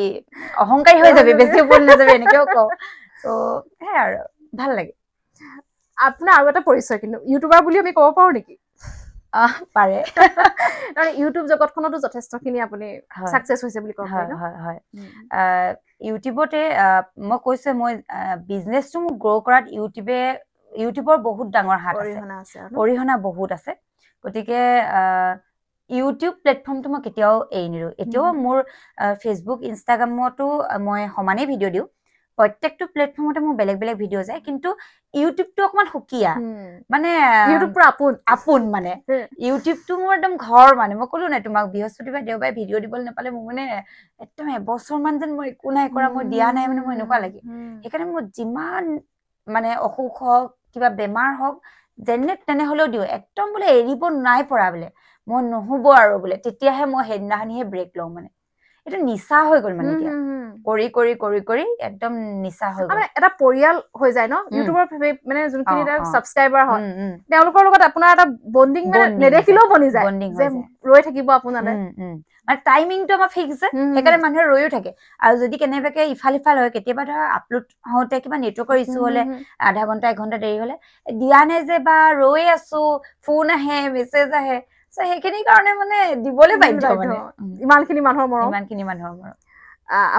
অহংকাৰী হৈ যাবি বেছি ওপৰলৈ নাযাবি এনেকেও কওঁ চ' সেয়াই আৰু ভাল লাগে আপোনাৰ আৰু এটা পৰিচয় কিন্তু ইউটিউবাৰ বুলি আমি ক'ব পাৰো নেকি পাৰে ইউটিউব জগতখনতো যথেষ্টখিনি আপুনি সাকসেস হৈছে বুলি ক'ব পাৰি হয় ইউটিউবতে মই কৈছো মই বিজনেছটো মোক গ্ৰ' কৰাত ইউটিউবৰ বহুত ডাঙৰ হাত আছে অৰিহণা বহুত আছে গতিকে ইউটিউব প্লেটফৰ্মটো মই কেতিয়াও এৰি নিদিওঁ এতিয়াও মোৰ ফেচবুক ইনষ্টাগ্ৰামতো মই সমানেই ভিডিঅ' দিওঁ প্ৰত্যেকটো প্লেটফৰ্মতে মোৰ বেলেগ বেলেগ ভিডিঅ' যায় কিন্তু ইউটিউবটো অকমান সুকীয়া মানে ইউটিউব পুৰা আপোন মানে ইউটিউবটো মোৰ একদম ঘৰ মানে মই ক'লো নাই তোমাক বৃহস্পতিবাৰ দেওবাৰে ভিডিঅ' দিবলৈ নাপালে মোৰ মানে একদম এবছৰ মান যেন মই একো নাই কৰা মই দিয়া নাই মানে মোৰ এনেকুৱা লাগে সেইকাৰণে মোৰ যিমান মানে অসুখ হওক কিবা বেমাৰ হওক যেনে তেনেহলেও দিওঁ একদম বোলে এৰিব নাই পৰা বোলে মই নহ'ব আৰু বোলে তেতিয়াহে মই সেইদিনাখনিহে ব্ৰেক লওঁ মানে এইটো নিচা হৈ গ'ল মানে এতিয়া কৰি কৰি কৰি কৰি একদম নিচা হৈ গ'ল এটা পৰিয়াল হৈ যায় ন ইউটিউবৰ মানে যোনখিনি সাবস্ক্ৰাইবাৰ হয় তেওঁলোকৰ লগত আপোনাৰ এটা বন্ডিং মানে নেদেখিলেও বনি যায় যে ৰৈ থাকিব আপোনালৈ মানে টাইমিংটো আমাৰ ফিক্স যে সেইকাৰণে মানুহে ৰৈও থাকে আৰু যদি কেনেবাকে ইফাল সিফাল হয় কেতিয়াবা ধৰা আপলোড হওঁতে কিবা নেটৱৰ্কৰ ইছ্যু হলে আধা ঘণ্টা 1 ঘণ্টা দেৰি হলে দিয়া নাই যে বা ৰৈ আছো ফোন আহে মেছেজ আহে চ' সেইখিনি কাৰণে মানে দিবলৈ বাধ্য মানে ইমানখিনি মানুহৰ মৰম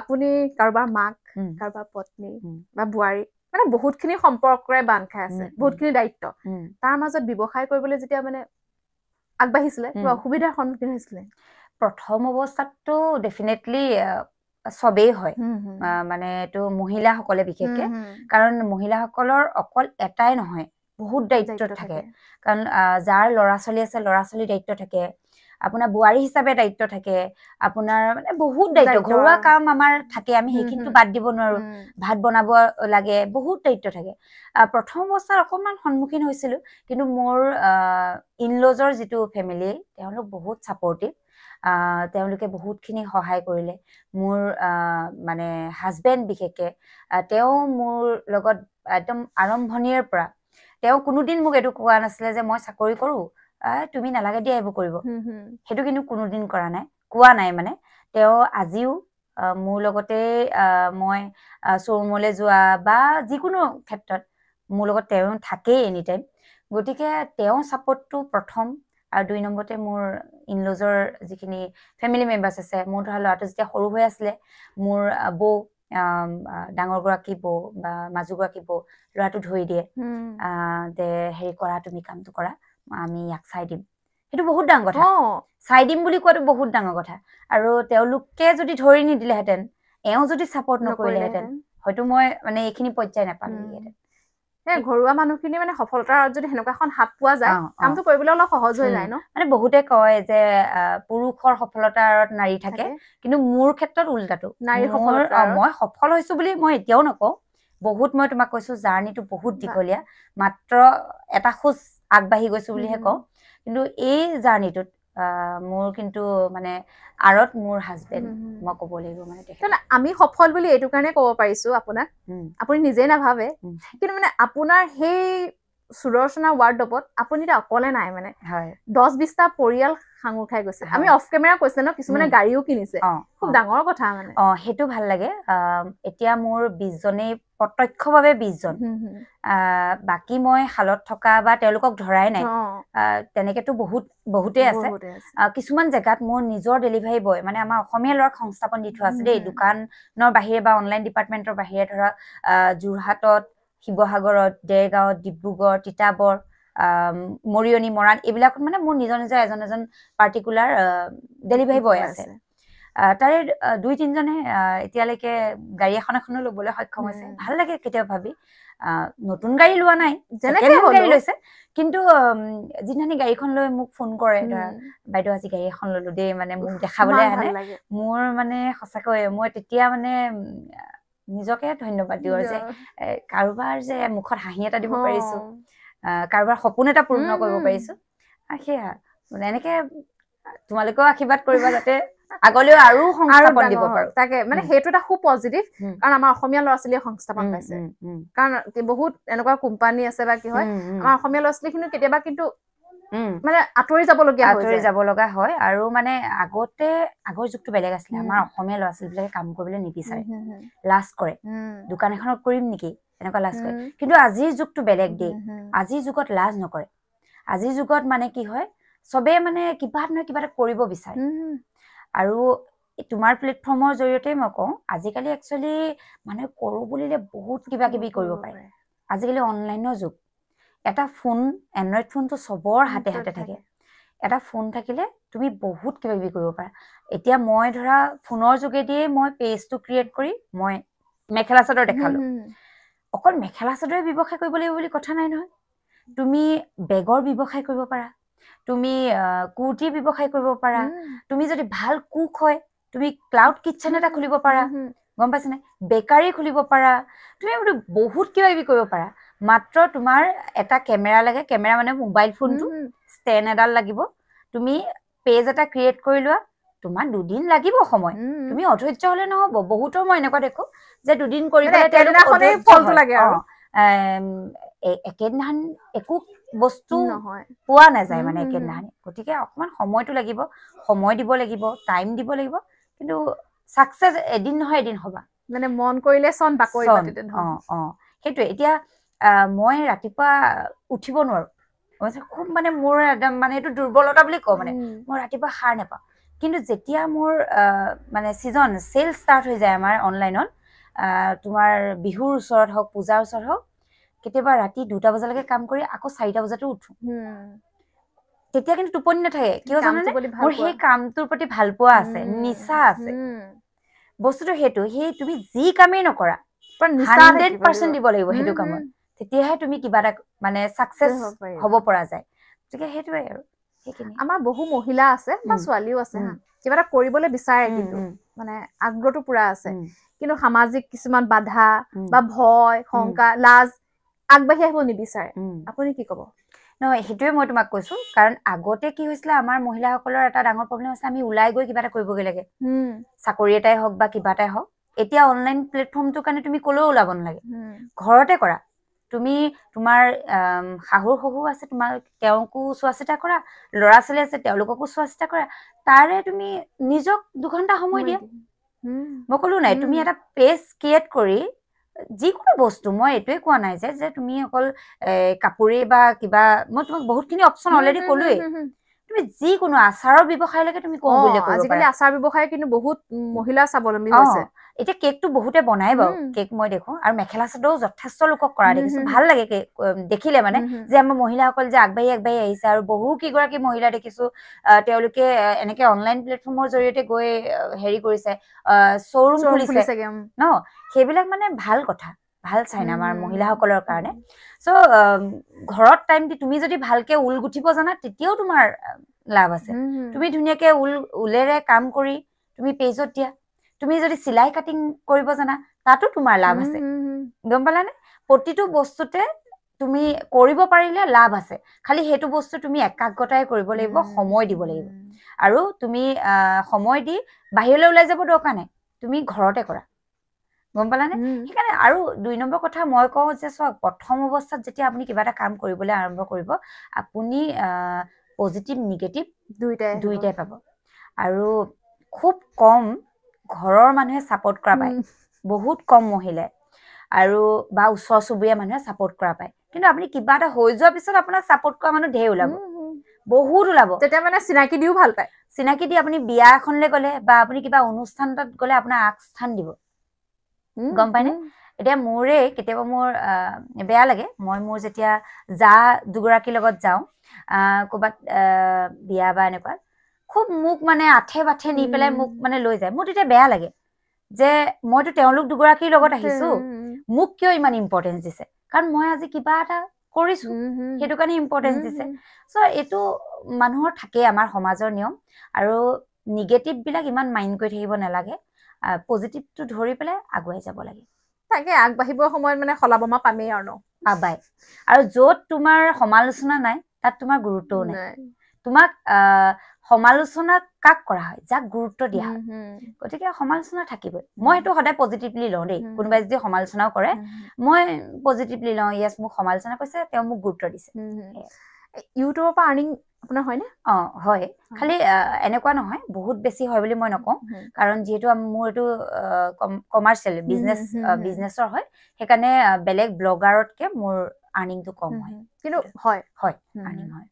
আপুনি কাৰোবাৰ মাক কাৰোবাৰ পত্নী বা বোৱাৰী মানে বহুতখিনি সম্পৰ্কৰে বান্ধ খাই আছে বহুতখিনি দায়িত্ব তাৰ মাজত ব্যৱসায় কৰিবলৈ যেতিয়া মানে আগবাঢ়িছিলে কিবা অসুবিধাৰ সন্মুখীন হৈছিলে প্ৰথম অৱস্থাতটো ডেফিনেটলি সবেই হয় মানে এইটো মহিলাসকলে বিশেষকে কাৰণ মহিলাসকলৰ অকল এটাই নহয় বহুত দায়িত্ব থাকে কাৰণ যাৰ ল'ৰা ছোৱালী আছে ল'ৰা ছোৱালীৰ দায়িত্ব থাকে আপোনাৰ বোৱাৰী হিচাপে দায়িত্ব থাকে আপোনাৰ মানে বহুত দায়িত্ব ঘৰুৱা কাম আমাৰ থাকে আমি সেইখিনিতো বাদ দিব নোৱাৰো ভাত বনাব লাগে বহুত দায়িত্ব থাকে প্ৰথম অৱস্থাত অকণমান সন্মুখীন হৈছিলো কিন্তু মোৰ ইনলজৰ যিটো ফেমিলি তেওঁলোক বহুত ছাপৰ্টিভ তেওঁলোকে বহুতখিনি সহায় কৰিলে মোৰ মানে হাজবেণ্ড বিশেষকে তেওঁ মোৰ লগত একদম আৰম্ভণিৰ পৰা তেওঁ কোনোদিন মোক এইটো কোৱা নাছিলে যে মই চাকৰি কৰো তুমি নালাগে দিয়া এইবোৰ কৰিব সেইটো কিন্তু কোনোদিন কৰা নাই কোৱা নাই মানে তেওঁ আজিও মোৰ লগতে মই শ্ব'ৰুমলৈ যোৱা বা যিকোনো ক্ষেত্ৰত মোৰ লগত তেওঁ থাকেই এনি টাইম গতিকে তেওঁ ছাপৰ্টটো প্ৰথম আৰু 2 নম্বৰতে মোৰ ইনলজৰ যিখিনি ফেমিলি মেম্বাৰ্ছ আছে মোৰ ধৰা ল'ৰাটো যেতিয়া সৰু হৈ আছিলে মোৰ বৌ ডাঙৰগৰাকী বৌ বা মাজুগৰাকী বৌ ল'ৰাটো ধৰি দিয়ে যে হেৰি কৰা তুমি কামটো কৰা আমি ইয়াক চাই দিম সেইটো বহুত ডাঙৰ কথা চাই দিম বুলি কোৱাটো বহুত ডাঙৰ কথা আৰু তেওঁলোকে যদি ধৰি নিদিলেহেঁতেন এওঁ যদি ছাপৰ্ট নকৰিলেহেঁতেন হয়তো মই মানে এইখিনি পৰ্যায় নাপালোহেঁতেন ঘৰুৱা মানুহখিনি মানে সফলতাৰ যদি সেনেকুৱা এখন হাত পোৱা যায় কামটো কৰিবলৈ অলপ সহজ হৈ যায় ন মানে বহুতে কয় যে পুৰুষৰ সফলতাৰ আঁৰত নাৰী থাকে কিন্তু মোৰ ক্ষেত্ৰত উল্টাটো নাৰীৰ সফলতা মই সফল হৈছো বুলি মই এতিয়াও নকওঁ বহুত মই তোমাক কৈছো জাৰ্ণিটো বহুত দীঘলীয়া মাত্ৰ এটা খোজ আগবাঢ়ি গৈছো বুলিহে কওঁ কিন্তু এই জাৰ্ণিটোত মোৰ কিন্তু মানে আৰত মোৰ হাজবেণ্ড মই ক'ব লাগিব মানে আমি সফল বুলি এইটো কাৰণে ক'ব পাৰিছো আপোনাক আপুনি নিজে নাভাবে কিন্তু মানে আপোনাৰ সেই সুদৰ্শনা ৱাৰ্ডৰবত আপুনি এটা অকলে নাই মানে 10-20টা পৰিয়াল সাঙুৰ খাই গৈছে আমি অফ কেমেৰা কৈছে ন কিছুমানে গাড়ীও কিনিছে খুব ডাঙৰ কথা মানে সেইটো ভাল লাগে এতিয়া মোৰ 20 জনেই প্ৰত্যক্ষভাৱে 20 জন বাকি মই হালত থকা বা তেওঁলোকক ধৰাই নাই তেনেকেতো বহুতেই আছে কিছুমান জেগাত মোৰ নিজৰ ডেলিভাৰী বয় মানে আমাৰ অসমীয়া ল'ৰাক সংস্থাপন দি থোৱা আছে দেই দোকানৰ বাহিৰে বা অনলাইন ডিপাৰ্টমেণ্টৰ বাহিৰে ধৰা যোৰহাটত শিৱসাগৰত দেৰগাঁৱত ডিব্ৰুগড় তিতাবৰ মৰিয়নি মৰাণ এইবিলাকত মানে মোৰ নিজৰ এজন পাৰ্টিকুলাৰ ডেলিভাৰী বয় আছে তাৰে 2-3 জনে এতিয়ালৈকে গাড়ী এখনো ল'বলৈ সক্ষম হৈছে ভাল লাগে কেতিয়াবা ভাবি নতুন গাড়ী লোৱা নাই গাড়ী লৈছে কিন্তু যিদিনাখনি গাড়ীখন লৈ মোক ফোন কৰে ধৰা বাইদেউ আজি গাড়ী এখন ললো দেই মানে মোক দেখাবলৈ আহে মোৰ মানে সঁচাকৈ মই তেতিয়া মানে নিজকে ধন্যবাদ দিওঁ যে কাৰোবাৰ যে মুখত হাঁহি এটা দিব পাৰিছো কাৰোবাৰ সপোন এটা পূৰ্ণ কৰিব পাৰিছো সেয়া মানে এনেকে তোমালোকেও আশীৰ্বাদ কৰিবা যাতে আগলৈও আৰু সংস্থাপন দিব পাৰো তাকে মানে সেইটো এটা খুব পজিটিভ কাৰণ আমাৰ অসমীয়া ল'ৰা ছোৱালীয়ে সংস্থাপন পাইছে কাৰণ বহুত এনেকুৱা কোম্পানী আছে বা কি হয় আমাৰ অসমীয়া ল'ৰা ছোৱালীখিনি কেতিয়াবা কিন্তু মানে আঁতৰি যাব লগা হয় আৰু মানে আগৰ যুগটো বেলেগ আছিলে আমাৰ অসমীয়া ল'ৰা ছোৱালীবিলাকে কাম কৰিবলৈ নিবিচাৰে লাজ কৰে দোকান এখনত কৰিম নেকি এনেকুৱা লাজ কৰে কিন্তু আজিৰ যুগটো বেলেগ দেই আজিৰ যুগত লাজ নকৰে আজিৰ যুগত মানে কি হয় চবে মানে কিবা নহয় কিবা এটা কৰিব বিচাৰে আৰু তোমাৰ প্লেটফৰ্মৰ জৰিয়তে মই কওঁ আজিকালি একচুৱেলি মানুহে কৰোঁ বুলিলে বহুত কিবা কিবি কৰিব পাৰে আজিকালি অনলাইনৰ যুগ এটা ফোন এণ্ড্ৰইড ফোনটো চবৰ হাতে থাকে এটা ফোন থাকিলে তুমি বহুত কিবা কিবি কৰিব পাৰা এতিয়া মই ধৰা ফোনৰ যোগেদিয়ে মই পেজটো ক্ৰিয়েট কৰি মই মেখেলা চাদৰ দেখালো অকল মেখেলা চাদৰে ব্যৱসায় কৰিব লাগিব বুলি কথা নাই নহয় তুমি বেগৰ ব্যৱসায় কৰিব পাৰা তুমি কুৰ্তিৰ ব্যৱসায় কৰিব পাৰা তুমি যদি ভাল কুক হয় তুমি ক্লাউড কিটচেন এটা খুলিব পাৰা গম পাইছা নে বেকাৰী খুলিব পাৰা তুমি বহুত কিবা কিবি কৰিব পাৰা মাত্ৰ তোমাৰ এটা কেমেৰা লাগে কেমেৰা মানে মোবাইল ফোনটো ষ্টেণ্ড এডাল লাগিব তুমি পেজ এটা ক্ৰিয়েট কৰি লোৱা তোমাৰ 2 দিন লাগিব সময় তুমি অধৈৰ্য হলে নহব বহুতৰ মই এনেকুৱা দেখো যে 2 দিন কৰি পেলাই ফলটো লাগে আৰু একেদিনাখন একো বস্তু পোৱা নাযায় মানে একেদিনাখন গতিকে অকমান সময়টো লাগিব সময় দিব লাগিব টাইম দিব লাগিব কিন্তু সাকসেস এদিন নহয় এদিন হবা মানে মন কৰিলে চন বাকৰি পাতিতে সেইটোৱে এতিয়া মই ৰাতিপুৱা উঠিব নোৱাৰো খুব মানে মোৰ একদম মানে এইটো দুৰ্বলতা বুলি কওঁ মানে মই ৰাতিপুৱা সাৰ নাপাওঁ কিন্তু যেতিয়া মোৰ মানে সিজন সেল ষ্টাৰ্ট হৈ যায় আমাৰ অনলাইনত তোমাৰ বিহুৰ ওচৰত হওক পূজাৰ ওচৰত হওক কেতিয়াবা ৰাতি 2টা বজালৈকে কাম কৰি আকৌ 4টা বজাতো উঠো তেতিয়া কিন্তু টোপনি নাথাকে কিয় জানানে মোৰ সেই কামটোৰ প্ৰতি ভাল পোৱা আছে নিচা আছে বস্তুটো সেইটো সেই তুমি যি কামেই নকৰা 100% দিব লাগিব সেইটো কামত তেতিয়াহে তুমি কিবা এটা মানে সাকসেস হ'ব পৰা যায় গতিকে সেইটোৱে আৰু সেইখিনি আমাৰ বহু মহিলা আছে বা ছোৱালীও আছে কিবা এটা কৰিবলৈ বিচাৰে কিন্তু মানে আগ্ৰহটো পুৰা আছে কিন্তু সামাজিক কিছুমান বাধা বা ভয় শংকা লাজ আগবাঢ়ি আহিব নিবিচাৰে আপুনি কি ক'ব নহয় সেইটোৱে মই তোমাক কৈছো কাৰণ আগতে কি হৈছিলে আমাৰ মহিলাসকলৰ এটা ডাঙৰ প্ৰব্লেম আছে আমি ওলাই গৈ কিবা এটা কৰিবগৈ লাগে চাকৰি এটাই হওক বা কিবা এটাই হওক এতিয়া অনলাইন প্লেটফৰ্মটোৰ কাৰণে তুমি কলেও ওলাব নালাগে ঘৰতে কৰা তুমি তোমাৰ শাহুৰ শহু আছে তোমাৰ তেওঁকো চোৱা চিতা কৰা ল'ৰা ছোৱালী আছে তেওঁলোককো চোৱা চিতা কৰা তাৰে তুমি নিজক 2 ঘণ্টা সময় দিয়া মই ক'লো নাই তুমি এটা পেজ ক্ৰিয়েট কৰি যিকোনো বস্তু মই এইটোৱে কোৱা নাই যে তুমি অকল কাপোৰে বা কিবা মই তোমাক বহুতখিনি অপচন অলৰেডি ক'লোৱেই তুমি যিকোনো আচাৰৰ ব্যৱসায়লৈকে তুমি কওঁ বুলি কৰিব আজিকালি আচাৰ ব্যৱসায় কিন্তু বহুত মহিলা স্বাৱলম্বী হৈছে এতিয়া কেকটো বহুতে বনাই বাৰু কেক মই দেখো আৰু মেখেলা চাদৰো যথেষ্ট লোকক কৰা দেখিছো ভাল লাগে দেখিলে মানে যে আমাৰ মহিলাসকল যে আগবাঢ়ি আহিছে আৰু বহু কেইগৰাকী মহিলা দেখিছো তেওঁলোকে এনেকে অনলাইন প্লেটফৰ্মৰ জৰিয়তে গৈ হেৰি কৰিছে শ্ব'ৰুম খুলিছে ন সেইবিলাক মানে ভাল কথা ভাল চাইন আমাৰ মহিলাসকলৰ কাৰণে সো ঘৰত টাইম দি তুমি যদি ভালকে ঊল গুঠিব জানা তেতিয়াও তোমাৰ লাভ আছে তুমি ধুনীয়াকে ঊলেৰে কাম কৰি তুমি পেজত দিয়া তুমি যদি চিলাই কাটিং কৰিব জানা তাতো তোমাৰ লাভ আছে গম পালানে প্ৰতিটো বস্তুতে তুমি কৰিব পাৰিলে লাভ আছে খালি হেতু বস্তু তুমি একাগ্ৰতাৰে কৰিব লাগিব সময় দিব লাগিব আৰু তুমি সময় দি বাহিৰলৈ ওলাই যাব দৰকাৰ নাই তুমি ঘৰতে কৰা গম পালানে সেইকাৰণে আৰু 2 নম্বৰ কথা মই কওঁ যে সব প্ৰথম অৱস্থাত যেতিয়া আপুনি কিবা এটা কাম কৰিবলৈ আৰম্ভ কৰিব আপুনি পজিটিভ নিগেটিভ দুইটাই পাব আৰু খুব কম ঘৰৰ মানুহে সাপোৰ্ট কৰা পায় বহুত কম মহিলাই আৰু বা ওচৰ চুবুৰীয়া মানুহে সাপোৰ্ট কৰা পায় কিন্তু আপুনি কিবা এটা হৈ যোৱাৰ পিছত আপোনাক সাপোৰ্ট কৰা মানুহ ঢেৰ ওলাব বহুত ওলাব তেতিয়া মানে চিনাকি দিও ভাল পায় চিনাকি দি আপুনি বিয়া এখনলৈ গ'লে বা আপুনি কিবা অনুষ্ঠান এটাত গ'লে আপোনাৰ আগস্থান দিব গম পায়নে এতিয়া মোৰে কেতিয়াবা মোৰ বেয়া লাগে মই মোৰ যেতিয়া যা দুগৰাকীৰ লগত যাওঁ ক'ৰবাত বিয়া বা এনেকুৱা খুব মোক মানে আঠে বাঠে নি পেলাই মোক মানে লৈ যায় মোৰ তেতিয়া বেয়া লাগে যে মইতো তেওঁলোক দুগৰাকীৰ লগত আহিছো মোক কিয় ইমান ইম্পৰ্টেঞ্চ দিছে কাৰণ মই আজি কিবা এটা কৰিছো সেইটো কাৰণে ইম্পৰ্টেঞ্চ দিছে সো এইটো মানুহৰ থাকে আমাৰ সমাজৰ নিয়ম আৰু নিগেটিভ বিলাক ইমান মাইণ্ড কৰি থাকিব নালাগে পজিটিভটো ধৰি পেলাই আগুৱাই যাব লাগে তাকে আগবাঢ়িবৰ সময়ত মানে খলাবমা পামেই আৰু ন পাবাই আৰু য'ত তোমাৰ সমালোচনা নাই তাত তোমাৰ গুৰুত্বও নাই তোমাক সমালোচনা কাক কৰা হয় যাক গুৰুত্ব দিয়া হয় গতিকে সমালোচনা থাকিবই মই এইটো সদায় পজিটিভলি লওঁ দেই কোনোবাই যদি সমালোচনাও কৰে মই পজিটিভলি লওঁ ইয়েছ মোক সমালোচনা কৰিছে তেওঁ মোক গুৰুত্ব দিছে ইউটিউবৰ পৰা আৰ্নিং আপোনাৰ হয়নে হয় খালি এনেকুৱা নহয় বহুত বেছি হয় বুলি মই নকওঁ কাৰণ যিহেতু মোৰ এইটো কমাৰ্চিয়েল বিজনেছৰ হয় সেইকাৰণে বেলেগ ব্লগাৰতকে মোৰ আৰ্নিংটো কম হয় কিন্তু হয় আৰ্নিং হয়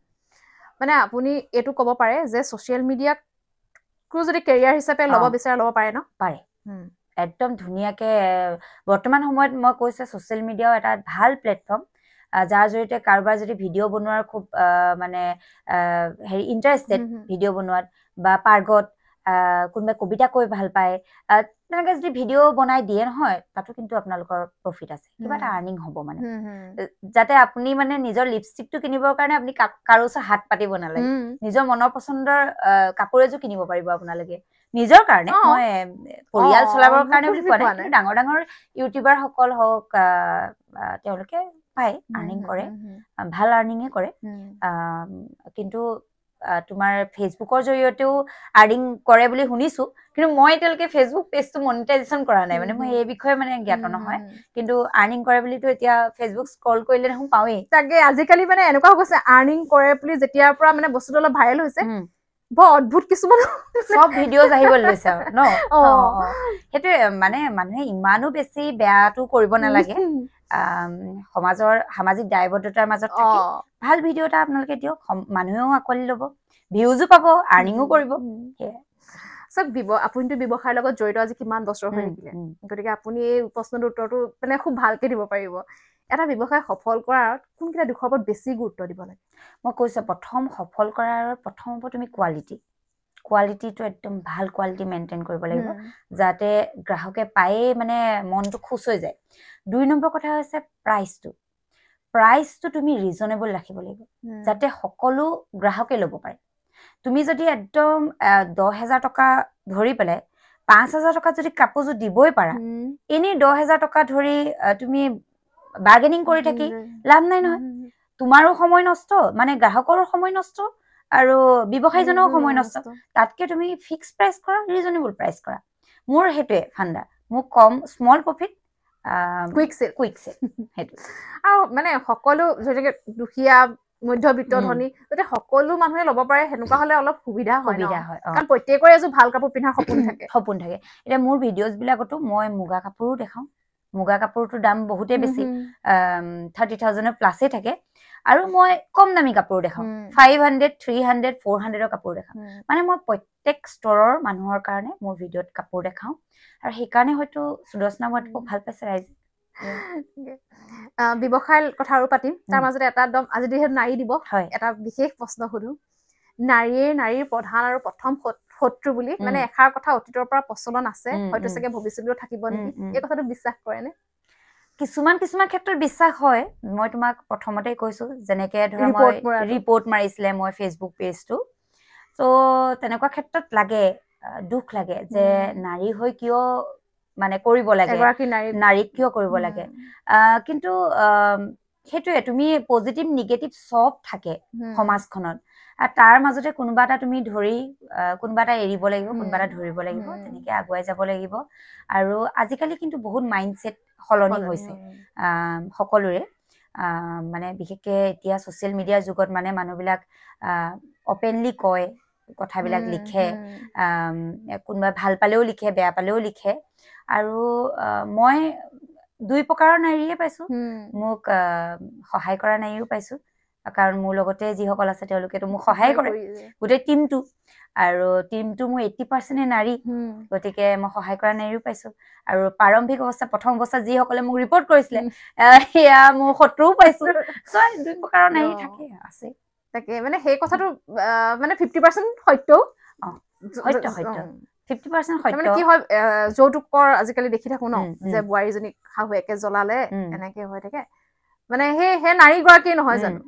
মানে আপুনি এইটো ক'ব পাৰে যে ছ'চিয়েল মিডিয়াক যদি কেৰিয়াৰ হিচাপে ল'ব বিচাৰে ল'ব পাৰে ন পাৰে একদম ধুনীয়াকে বৰ্তমান সময়ত মই কৈছে ছ'চিয়েল মিডিয়াও এটা ভাল প্লেটফৰ্ম যাৰ জৰিয়তে কাৰোবাৰ যদি ভিডিঅ' বনোৱাৰ খুব মানে হেৰি ইণ্টাৰেষ্টেড ভিডিঅ' বনোৱাত বা পাৰ্গত কোনোবাই কবিতা কৈ ভাল পায় তেনেকৈ যদি ভিডিঅ' বনাই দিয়ে নহয় তাতো কিন্তু আপোনালোকৰ প্ৰফিট আছে কিবা এটা আৰ্নিং হ'ব মানে যাতে আপুনি মানে নিজৰ লিপষ্টিকটো কিনিবৰ কাৰণে আপুনি কাৰো ওচৰত হাত পাতিব নালাগে নিজৰ মনৰ পচন্দৰ কাপোৰ এযোৰ কিনিব পাৰিব আপোনালোকে নিজৰ কাৰণে মই পৰিয়াল চলাবৰ কাৰণে বুলি কোৱা নাই ডাঙৰ ডাঙৰ ইউটিউবাৰ সকল হওক তেওঁলোকে পায় আৰ্নিং কৰে ভাল আৰ্নিঙে কৰে কিন্তু তোমাৰ ফেচবুকৰ জৰিয়তেও আৰ্নিং কৰে বুলি শুনিছো কিন্তু মই এতিয়ালৈকে ফেচবুক পেজটো মনিটাইজেশ্যন কৰা নাই মানে মই এই বিষয়ে মানে জ্ঞাত নহয় কিন্তু আৰ্নিং কৰে বুলিতো এতিয়া ফেচবুক স্ক্ৰল কৰিলে দেখোন পাওঁৱেই তাকে আজিকালি মানে এনেকুৱা হৈ গৈছে আৰ্নিং কৰে বুলি যেতিয়াৰ পৰা মানে বস্তুটো অলপ ভাইৰেল হৈছে বৰ অদ্ভুত কিছুমান সব ভিডিঅ'জ আহিব লৈছে আৰু ন সেইটোৱে মানে মানুহে ইমানো বেছি বেয়াটো কৰিব নালাগে সমাজৰ সামাজিক দায়বদ্ধতাৰ মাজত থাকি ভাল ভিডিঅ' এটা আপোনালোকে দিয়ক মানুহেও আঁকোৱালি ল'ব ভিউজো পাব আৰ্নিঙো কৰিব চব আপুনিতো ব্যৱসায়ৰ লগত জড়িত আজি কিমান বছৰ হৈ থাকিলে গতিকে আপুনি এই প্ৰশ্নটোৰ উত্তৰটো মানে খুব ভালকে দিব পাৰিব এটা ব্যৱসায় সফল কৰাৰ কোনকেইটা দিশৰ ওপৰত বেছি গুৰুত্ব দিব লাগে মই কৈছোঁ প্ৰথম সফল কৰাৰ প্ৰথম হ'ব তুমি কোৱালিটিটো একদম ভাল কোৱালিটি মেইনটেইন কৰিব লাগিব যাতে গ্ৰাহকে পায়েই মানে মনটো খুচ হৈ যায় 2 নম্বৰ কথা হৈছে প্ৰাইচটো তুমি ৰিজনেবল ৰাখিব লাগিব যাতে সকলো গ্ৰাহকে ল'ব পাৰে তুমি যদি একদম 10,000 টকা ধৰি পেলাই 5,000 টকাত যদি কাপোৰযোৰ দিবই পাৰা এনেই 10,000 টকা ধৰি তুমি বাৰ্গেনিং কৰি থাকি লাভ নাই নহয় তোমাৰো সময় নষ্ট মানে গ্ৰাহকৰো সময় নষ্ট আৰু ব্যৱসায়ীজনৰো সময় নষ্ট তাতকে তুমি ফিক্স প্ৰাইচ কৰা ৰিজনেবল প্ৰাইচ কৰা মোৰ হেতুৱে ফাণ্ডা মোক কম স্মল প্ৰফিট কুইক সেল হেতু আৰু মানে সকলো যেনেকে দুখীয়া মধ্যবিত্ত ধনী যাতে সকলো মানুহে ল'ব পাৰে হেনেকুৱা হলে অলপ সুবিধা হয় কাৰণ প্ৰত্যেকৰে এযোৰ ভাল কাপোৰ পিন্ধাৰ সপোন থাকে এতিয়া মোৰ ভিডিঅ'জ বিলাকতো মই মুগা কাপোৰো দেখাওঁ মুগা কাপোৰটোৰ দাম বহুতেই বেছি 30,000 প্লাছেই থাকে আৰু মই কম দামী কাপোৰ দেখাওঁ 500, 300, 400 কাপোৰ দেখাওঁ মানে মই প্ৰত্যেক ষ্টৰৰ মানুহৰ কাৰণে মোৰ ভিডিঅ'ত কাপোৰ দেখাওঁ আৰু সেইকাৰণে হয়তো সুদৰ্শনা বৰ্ডক ভাল পাইছে ৰাইজে ব্যৱসায়ৰ কথা আৰু পাতিম তাৰ মাজতে এটা একদম আজি যিহেতু নাৰী দিৱস এটা বিশেষ প্ৰশ্ন সুধো নাৰীৰ প্ৰধান আৰু প্ৰথম শত্ৰু বুলি মানে এষাৰ কথা অতীতৰ পৰা প্ৰচলন আছে হয়তো চাগে ভৱিষ্যতেও থাকিব নেকি এই কথাটো বিশ্বাস কৰে নে কিছুমান ক্ষেত্ৰত বিশ্বাস হয় মই তোমাক প্ৰথমতে কৈছো যেনেকে ধৰা মই ৰিপৰ্ট মাৰিছিলে মই ফেচবুক পেজটো তো তেনেকুৱা ক্ষেত্ৰত লাগে দুখ লাগে যে নাৰী হৈ কিয় মানে কৰিব লাগে নাৰীক কিয় কৰিব লাগে কিন্তু সেইটোৱে তুমি পজিটিভ নিগেটিভ চব থাকে সমাজখনত আৰু তাৰ মাজতে কোনোবা এটা তুমি ধৰি কোনোবা এটা এৰিব লাগিব কোনোবা এটা ধৰিব লাগিব তেনেকে আগুৱাই যাব লাগিব আৰু আজিকালি কিন্তু বহুত মাইণ্ডছেট সলনি হৈছে সকলোৰে মানে বিশেষকে এতিয়া ছ'চিয়েল মিডিয়াৰ যুগত মানে মানুহবিলাক অপেনলি কয় কথাবিলাক লিখে কোনোবাই ভাল পালেও লিখে বেয়া পালেও লিখে আৰু মই দুই প্ৰকাৰৰ নাৰীয়ে পাইছো মোক সহায় কৰা নাৰীও পাইছো কাৰণ মোৰ লগতে যিসকল আছে তেওঁলোকেতো মোক সহায় কৰে গোটেই টিমটো আৰু টিমটো মোৰ 80% নাৰী গতিকে মই সহায় কৰা নাৰীও পাইছো আৰু প্ৰাৰম্ভিক অৱস্থা প্ৰথম অৱস্থাত যিসকলে মোক ৰিপৰ্ট কৰিছিলে সেয়া মোৰ শত্ৰুও পাইছো দুই প্ৰকাৰৰ নাৰী থাকে আছে তাকে মানে সেই কথাটো মানে 50% সত্যও সত্য 50% সত্য মানে কি হয় যৌতুকৰ আজিকালি দেখি থাকো ন যে বোৱাৰীজনীক শাহুৱেকে জ্বলালে এনেকে হৈ থাকে মানে সেই নাৰীগৰাকী নহয় জানো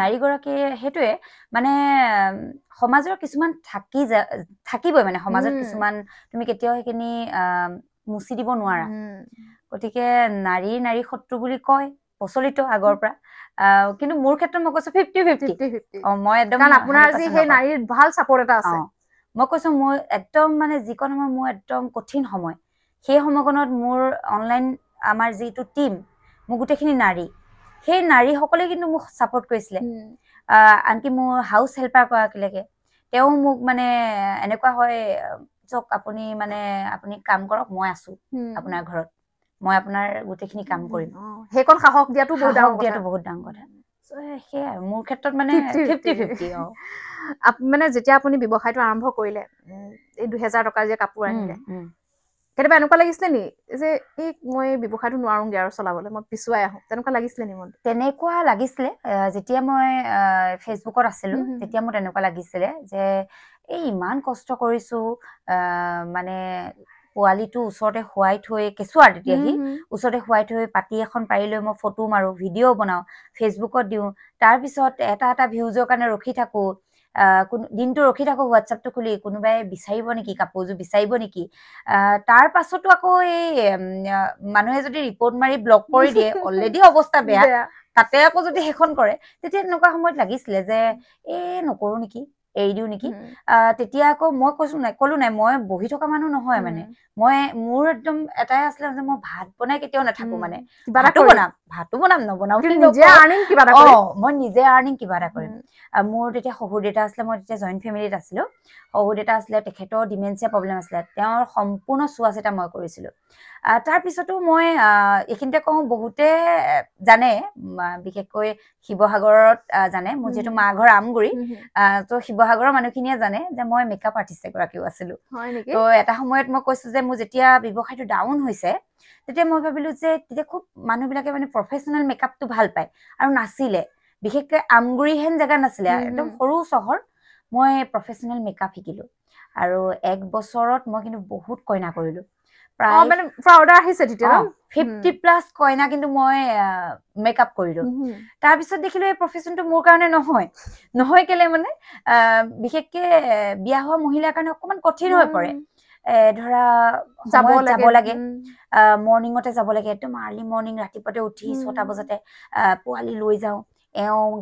নাৰীগৰাকী সেইটোৱে মানে সমাজৰ কিছুমান থাকিবই মানে সমাজত কিছুমান তুমি কেতিয়াও সেইখিনি মুচি দিব নোৱাৰা গতিকে নাৰী শত্ৰু বুলি কয় প্ৰচলিত আগৰ পৰা কিন্তু মোৰ ক্ষেত্ৰত মই কৈছো 50-50 মই একদম কাৰণ আপোনাৰ আজি সেই নাৰীৰ ভাল চাপৰ্ট এটা আছে মই কৈছো মোৰ একদম মানে যিকোনো সময় মোৰ একদম কঠিন সময় সেই সময়কণত মোৰ অনলাইন আমাৰ যিটো টিম মোৰ গোটেইখিনি নাৰী সেই নাৰীসকলে কিন্তু মোক ছাপোৰ্ট কৰিছিলে আনকি মোৰ হাউচ হেল্পাৰ গৰাকীলৈকে তেওঁ মোক মানে এনেকুৱা হয় চক আপুনি কাম কৰক মই আছো আপোনাৰ ঘৰত মই আপোনাৰ গোটেইখিনি কাম কৰিম সেইকণ সাহস দিয়াটো বহুত ডাঙৰ কথা সেয়াই মোৰ ক্ষেত্ৰত মানে 50-50 মানে যেতিয়া আপুনি ব্যৱসায়টো আৰম্ভ কৰিলে এই 2000 টকাৰ যে কাপোৰ আনিলে কেতিয়াবা এনেকুৱা লাগিছিলে নি যে মই ব্যৱসায়টো নোৱাৰোঁগে আৰু চলাবলৈ মই পিছুৱাই আহোঁ তেনেকুৱা লাগিছিলে নি মন তেনেকুৱা লাগিছিলে যেতিয়া মই ফেচবুকত আছিলো তেতিয়া মোৰ তেনেকুৱা লাগিছিলে যে ইমান কষ্ট কৰিছো মানে পোৱালিটো ওচৰতে শুৱাই থৈ কেঁচুৱা তেতিয়াহি ওচৰতে শুৱাই থৈ পাতি এখন পাৰি লৈ মই ফটো মাৰো ভিডিঅ' বনাওঁ ফেচবুকত দিওঁ তাৰপিছত এটা ভিউজৰ কাৰণে ৰখি থাকো দিনটো ৰখি থাকো হোৱাটছএপটো খুলি কোনোবাই বিচাৰিব নেকি কাপোৰযোৰ বিচাৰিব নেকি তাৰ পাছতো আকৌ এই মানুহে যদি ৰিপৰ্ট মাৰি ব্লক কৰি দিয়ে অলৰেডি অৱস্থা বেয়া তাতে আকৌ যদি সেইখন কৰে তেতিয়া এনেকুৱা সময়ত লাগিছিলে যে নকৰো নেকি এৰি দিও নেকি তেতিয়া আকৌ মই কলো নাই মই বহি থকা মানুহ নহয় মানে মোৰ একদম এটাই আছিলে যে মই ভাত বনাই কেতিয়াও নাথাকো মানে ভাতো বনাম নবনাও মই নিজে আৰ্নিং কিবা এটা কৰিম মোৰ তেতিয়া শহুৰ দেউতা আছিলে মই তেতিয়া জইণ্ট ফেমিলিত আছিলো শহুৰ দেউতা আছিলে তেখেতৰ ডিমেনচিয়া প্ৰব্লেম আছিলে তেওঁৰ সম্পূৰ্ণ চোৱা চিতা মই কৰিছিলো তাৰপিছতো মই এইখিনিতে কওঁ বহুতে জানে বিশেষকৈ শিৱসাগৰত জানে মোৰ যিহেতু মা ঘৰ আমগুৰি তো শিৱসাগৰৰ মানুহখিনিয়ে জানে যে মই মেকআপ আৰ্টিষ্ট এগৰাকীও আছিলো তো এটা সময়ত মই কৈছো যে মোৰ যেতিয়া ব্যৱসায়টো ডাউন হৈছে তেতিয়া মই ভাবিলো যে তেতিয়া খুব মানুহবিলাকে মানে প্ৰফেচনেল মেকআপটো ভাল পায় আৰু নাছিলে বিশেষকৈ আমগুৰি হেন জেগা নাছিলে একদম সৰু চহৰ মই প্ৰফেচনেল মেকআপ শিকিলো আৰু 1 বছৰত মই কিন্তু বহুত কইনা কৰিলো প্ৰায় 50+ কইনা কিন্তু মই মেকআপ কৰিলো তাৰপিছত দেখিলো এই প্ৰফেচনটো মোৰ কাৰণে নহয় কেলে মানে বিশেষকে বিয়া হোৱা মহিলাৰ কাৰণে অকমান কঠিন হৈ পৰে ধৰা যাব লাগে মৰ্ণিঙতে যাব লাগে একদম আৰ্লি মৰ্ণিং ৰাতিপুৱাতে উঠি 6টা বজাতে পোৱালি লৈ যাওঁ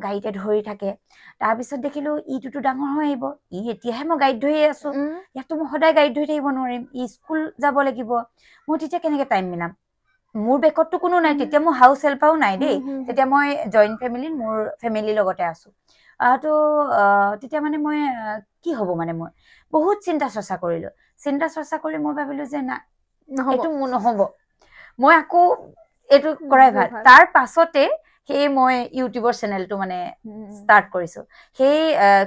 গাড়ীতে ধৰি থাকে তাৰপিছত দেখিলো ইটোতো ডাঙৰ হৈ আহিব এতিয়াহে মই গাড়ীত ধৰি আছো ইয়াতো মই সদায় গাড়ীত ধৰি থাকিব নোৱাৰিম স্কুল যাব লাগিব মই তেতিয়া কেনেকে টাইম মিলাম মোৰ বেকতটো কোনো নাই তেতিয়া মোৰ হাউচ হেল্পাৰো নাই দেই তেতিয়া মই জইণ্ট ফেমিলি মোৰ ফেমিলিৰ লগতে আছো তো তেতিয়া মানে মই কি হ'ব মানে মই বহুত চিন্তা চৰ্চা কৰিলো কৰি মই ভাবিলো যে না এইটো মোৰ নহ'ব মই আকৌ এইটো কৰাই ভাল তাৰ পাছতে সেই মই ইউটিউবৰ চেনেলটো মানে ষ্টাৰ্ট কৰিছো সেই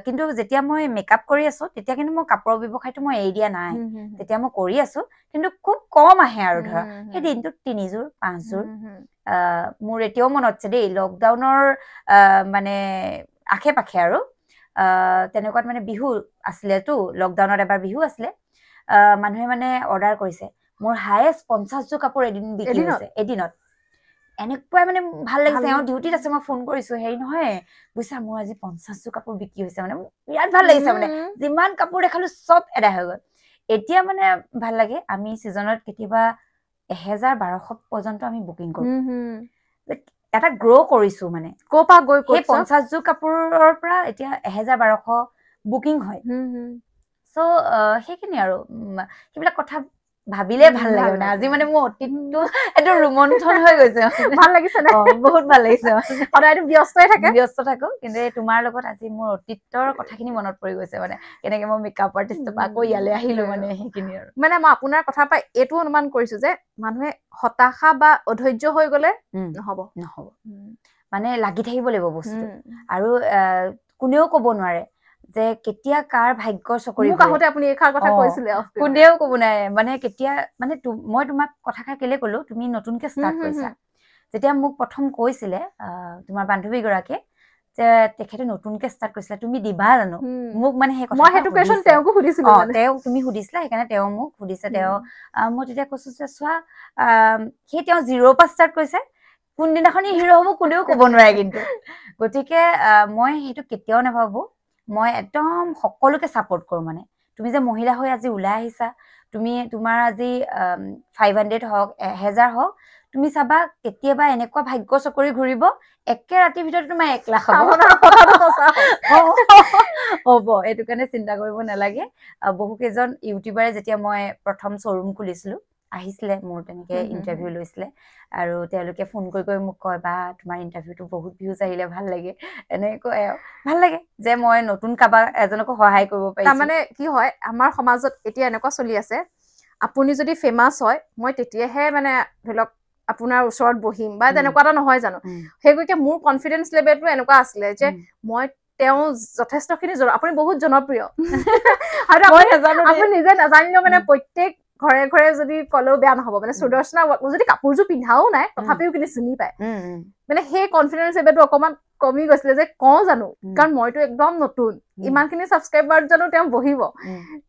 কিন্তু যেতিয়া মই মেকআপ কৰি আছো তেতিয়া কিন্তু মই কাপোৰৰ ব্যৱসায়টো মই এৰি দিয়া নাই তেতিয়া মই কৰি আছো কিন্তু খুব কম আহে আৰু ধৰা সেই দিনটোত 3যোৰ 5যোৰ মোৰ এতিয়াও মনত আছে দেই লকডাউনৰ মানে আশে পাশে আৰু তেনেকুৱাত মানে বিহু আছিলেতো লকডাউনত এবাৰ বিহু আছিলে মানুহে মানে অৰ্ডাৰ কৰিছে মোৰ হায়েষ্ট 50যোৰ কাপোৰ এদিন বিক্ৰী হৈছে এদিনত এনেকুৱাই মানে ভাল লাগিছে এওঁ ডিউটিত আছে মই ফোন কৰিছো হেৰি নহয় বুজিছা মোৰ আজি 50যোৰ কাপোৰ বিক্ৰী হৈছে মানে বিৰাট ভাল লাগিছে মানে যিমান কাপোৰ দেখালো চব এদাই হৈ গ'ল এতিয়া মানে ভাল লাগে আমি ছিজনত কেতিয়াবা 1000-1200 পৰ্যন্ত আমি বুকিং কৰো এটা গ্ৰ' কৰিছো মানে ক'ৰ পৰা গৈ সেই 50যোৰ কাপোৰৰ পৰা এতিয়া 1000-1200 বুকিং হয় চ' সেইখিনি আৰু সেইবিলাক কথা ভাবিলে ভাল লাগে মানে আজি মানে মোৰ অতীতটো এইটো ৰোমন্থন হৈ গৈছে ভাল লাগিছে নে বহুত ভাল লাগিছে সদায়তো ব্যস্ত থাকো কিন্তু তোমাৰ লগত আজি মোৰ অতীতৰ কথাখিনি মনত পৰি গৈছে মানে কেনেকে মই মেকআপ আৰ্টিষ্টৰ পৰা আকৌ ইয়ালৈ আহিলো মানে সেইখিনি আৰু মানে মই আপোনাৰ কথাৰ পৰা এইটো অনুমান কৰিছো যে মানুহে হতাশা বা অধৈৰ্য হৈ গলে নহব মানে লাগি থাকিব লাগিব বস্তু আৰু কোনেও কব নোৱাৰে যে কেতিয়া কাৰ ভাগ্যৰ চকৰি মোক আহোতে আপুনি এইষাৰ কথা কৈছিলে কোনেও কব নোৱাৰে মানে কেতিয়া মানে মই তোমাক কথাষাৰ কেলে কলো তুমি নতুনকে ষ্টাৰ্ট কৰিছা যেতিয়া মোক প্ৰথম কৈছিলে তোমাৰ বান্ধৱী গৰাকীয়ে যে তেখেতে নতুনকে ষ্টাৰ্ট কৰিছিলে তুমি দিবা জানো মোক মানে সেই কথা মই সেইটো কোৱেশ্চন তেওঁকো সুধিছিলো তেওঁ তুমি সুধিছিলা সেইকাৰণে তেওঁ মোক সুধিছে তেওঁ মই তেতিয়া কৈছো যে চোৱা সেই তেওঁ 0ৰ পৰা ষ্টাৰ্ট কৰিছে কোনদিনাখনি হিৰো হ'ব কোনেও ক'ব নোৱাৰে কিন্তু গতিকে মই সেইটো কেতিয়াও নাভাবো মই একদম সকলোকে ছাপোৰ্ট কৰো মানে তুমি যে মহিলা হৈ আজি ওলাই আহিছা তুমি তোমাৰ আজি 500 হওক 1000 হওক তুমি চাবা কেতিয়াবা এনেকুৱা ভাগ্য চকৰি ঘূৰিব একে ৰাতিৰ ভিতৰত তোমাৰ 1 লাখ হ'ব এইটো কাৰণে চিন্তা কৰিব নালাগে বহু কেইজন ইউটিউবাৰে যেতিয়া মই প্ৰথম শ্বৰুম খুলিছিলো আহিছিলে মোৰ তেনেকে ইণ্টাৰভিউ লৈছিলে আৰু তেওঁলোকে ফোন কৰি মোক কয় বা তোমাৰ ইণ্টাৰভিউটো বহুত ভিউজ আহিলে ভাল লাগে এনেকৈ ভাল লাগে যে মই নতুন কাৰোবাক এজনকো সহায় কৰিব পাৰিছো তাৰমানে কি হয় আমাৰ সমাজত এতিয়া এনেকুৱা চলি আছে আপুনি যদি ফেমাছ হয় মই তেতিয়াহে মানে ধৰি লওক আপোনাৰ ওচৰত বহিম বা তেনেকুৱা এটা নহয় জানো সেইগতিকে মোৰ কনফিডেন্স লেভেলটো এনেকুৱা আছিলে যে মই তেওঁ যথেষ্টখিনি আপুনি বহুত জনপ্ৰিয় আপুনি নিজে নাজানিলেও মানে প্ৰত্যেক ঘৰে ঘৰে যদি কলেও বেয়া নহব মানে সুদৰ্শনা যদি কাপোৰযোৰ পিন্ধাও নাই তথাপিও কিন্তু চিনি পায় মানে সেই কনফিডেন্স লেভেলটো অকমান কমি গৈছিলে যে কওঁ জানো কাৰণ মইতো একদম নতুন ইমানখিনি ছাবস্ক্ৰাইবাৰ জানো তেওঁ বহিব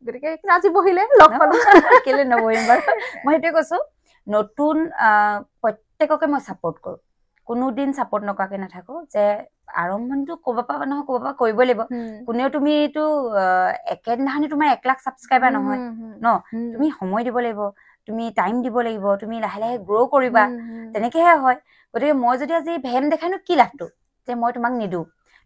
গতিকে আজি বহিলে লগ পালো কেলে নবহিম বাৰু মই সেইটোৱে কৈছো নতুন প্ৰত্যেককে মই ছাপোৰ্ট কৰো কোনোদিন ছাপোৰ্ট নকৰাকে নাথাকো যে আৰম্ভণিটো ক'ব পৰা নহয় ক'ব পৰা কৰিব লাগিব কোনেও তুমি এইটো একেদিনাখনি তোমাৰ 1 লাখ ছাবস্ক্ৰাইবাৰ নহয় ন তুমি সময় দিব লাগিব তুমি টাইম দিব লাগিব তুমি লাহে লাহে গ্ৰ' কৰিবা তেনেকেহে হয় গতিকে মই যদি আজি ভেম দেখানো কি লাভটো যে মই তোমাক নিদো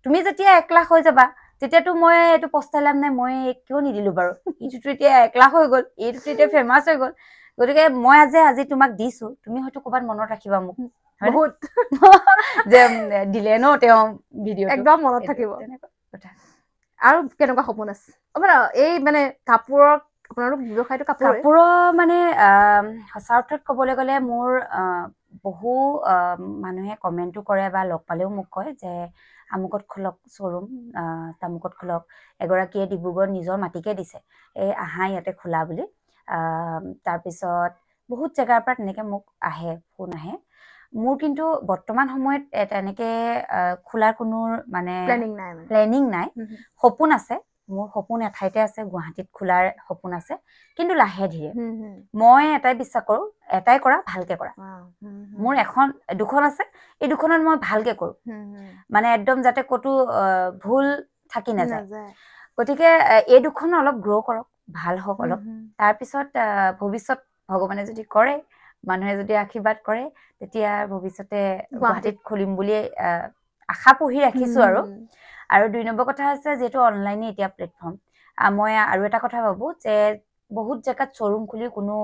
তুমি যেতিয়া 1 লাখ হৈ যাবা তেতিয়াতো মই এইটো পস্তাই লাভ নাই মই কিয় নিদিলো বাৰু এইটোতো এতিয়া 1 লাখ হৈ গ'ল এইটোতো এতিয়া ফেমাছ হৈ গ'ল গতিকে মই আজি তোমাক দিছো তুমি হয়তো ক'ৰবাত মনত ৰাখিবা মোক বহুত যে দিলে ন তেওঁ ভিডিঅ' একদম মনত থাকিব আৰু কেনেকুৱা সপোন আছে এই মানে কাপোৰৰ আপোনালোক ব্যৱসায়টো কাপোৰৰ মানে সঁচা অৰ্থত ক'বলৈ গ'লে মোৰ বহু মানুহে কমেণ্টো কৰে বা লগ পালেও মোক কয় যে আমুকত খোলক শ্বৰুম তামুকত খোলক এগৰাকীয়ে ডিব্ৰুগড় নিজৰ মাটিকে দিছে এই আহা ইয়াতে খোলা বুলি তাৰপিছত বহুত জেগাৰ পৰা তেনেকে মোক ফোন আহে মোৰ কিন্তু বৰ্তমান সময়ত তেনেকে খোলাৰ কোনো মানে প্লেনিং নাই সপোন আছে মোৰ সপোন এঠাইতে আছে গুৱাহাটীত খোলাৰ সপোন আছে কিন্তু লাহে ধীৰে মই এটাই বিশ্বাস কৰো এটাই কৰা ভালকে কৰা মোৰ দুখন আছে এই দুখনত মই ভালকে কৰো মানে একদম যাতে ক'তো ভুল থাকি নাযায় গতিকে এই দুখন অলপ গ্ৰ' কৰক ভাল হওক অলপ তাৰপিছত ভৱিষ্যত ভগৱানে যদি কৰে মানুহে যদি আশীৰ্বাদ কৰে তেতিয়া ভৱিষ্যতে গুৱাহাটীত খুলিম বুলি আশা পুহি ৰাখিছো আৰু 2 নম্বৰ কথা হৈছে যেটো অনলাইনে এতিয়া প্লেটফৰ্ম মই আৰু এটা কথা ভাবো যে বহুত জেগাত শ্বৰুম খুলি কোনো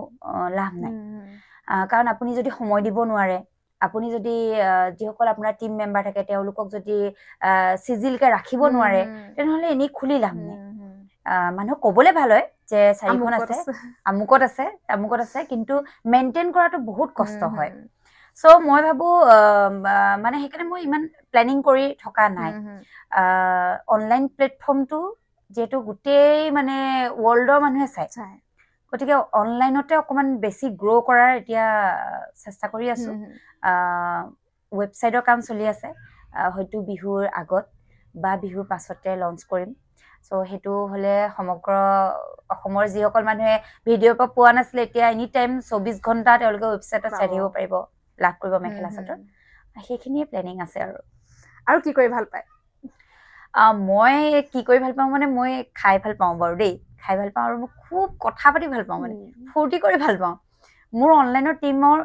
লাভ নাই কাৰণ আপুনি যদি সময় দিব নোৱাৰে আপুনি যদি যিসকল আপোনাৰ টিম মেম্বাৰ থাকে তেওঁলোকক যদি সিজিলকে ৰাখিব নোৱাৰে তেনেহলে এনেই খুলি লাভ নাই মানুহক ক'বলৈ ভাল হয় যে 4খন আছে আমুকত আছে তামুকত আছে কিন্তু মেইনটেইন কৰাটো বহুত কষ্ট হয় চ' মই ভাবো মানে সেইকাৰণে মই ইমান প্লেনিং কৰি থকা নাই অনলাইন প্লেটফৰ্মটো যেহেতু গোটেই মানে ৱৰ্ল্ডৰ মানুহে চাই গতিকে অনলাইনতে অকমান বেছি গ্ৰ' কৰাৰ এতিয়া চেষ্টা কৰি আছো ৱেবছাইটৰ কাম চলি আছে হয়তো বিহুৰ আগত বা বিহুৰ পাছতে লঞ্চ কৰিম চ' সেইটো হ'লে সমগ্ৰ অসমৰ যিসকল মানুহে ভিডিঅ'ৰ পৰা পোৱা নাছিলে এতিয়া এনি টাইম 24 ঘণ্টা তেওঁলোকে ৱেবছাইটত চাই থাকিব পাৰিব লাভ কৰিব মেখেলা চাদৰ সেইখিনিয়ে প্লেনিং আছে আৰু কি কৰি ভাল পায় মই কি কৰি ভাল পাওঁ মানে মই খাই ভাল পাওঁ বাৰু দেই খাই ভাল পাওঁ আৰু মই খুব কথা পাতি ভাল পাওঁ মানে ফূৰ্তি কৰি ভাল পাওঁ মোৰ অনলাইনৰ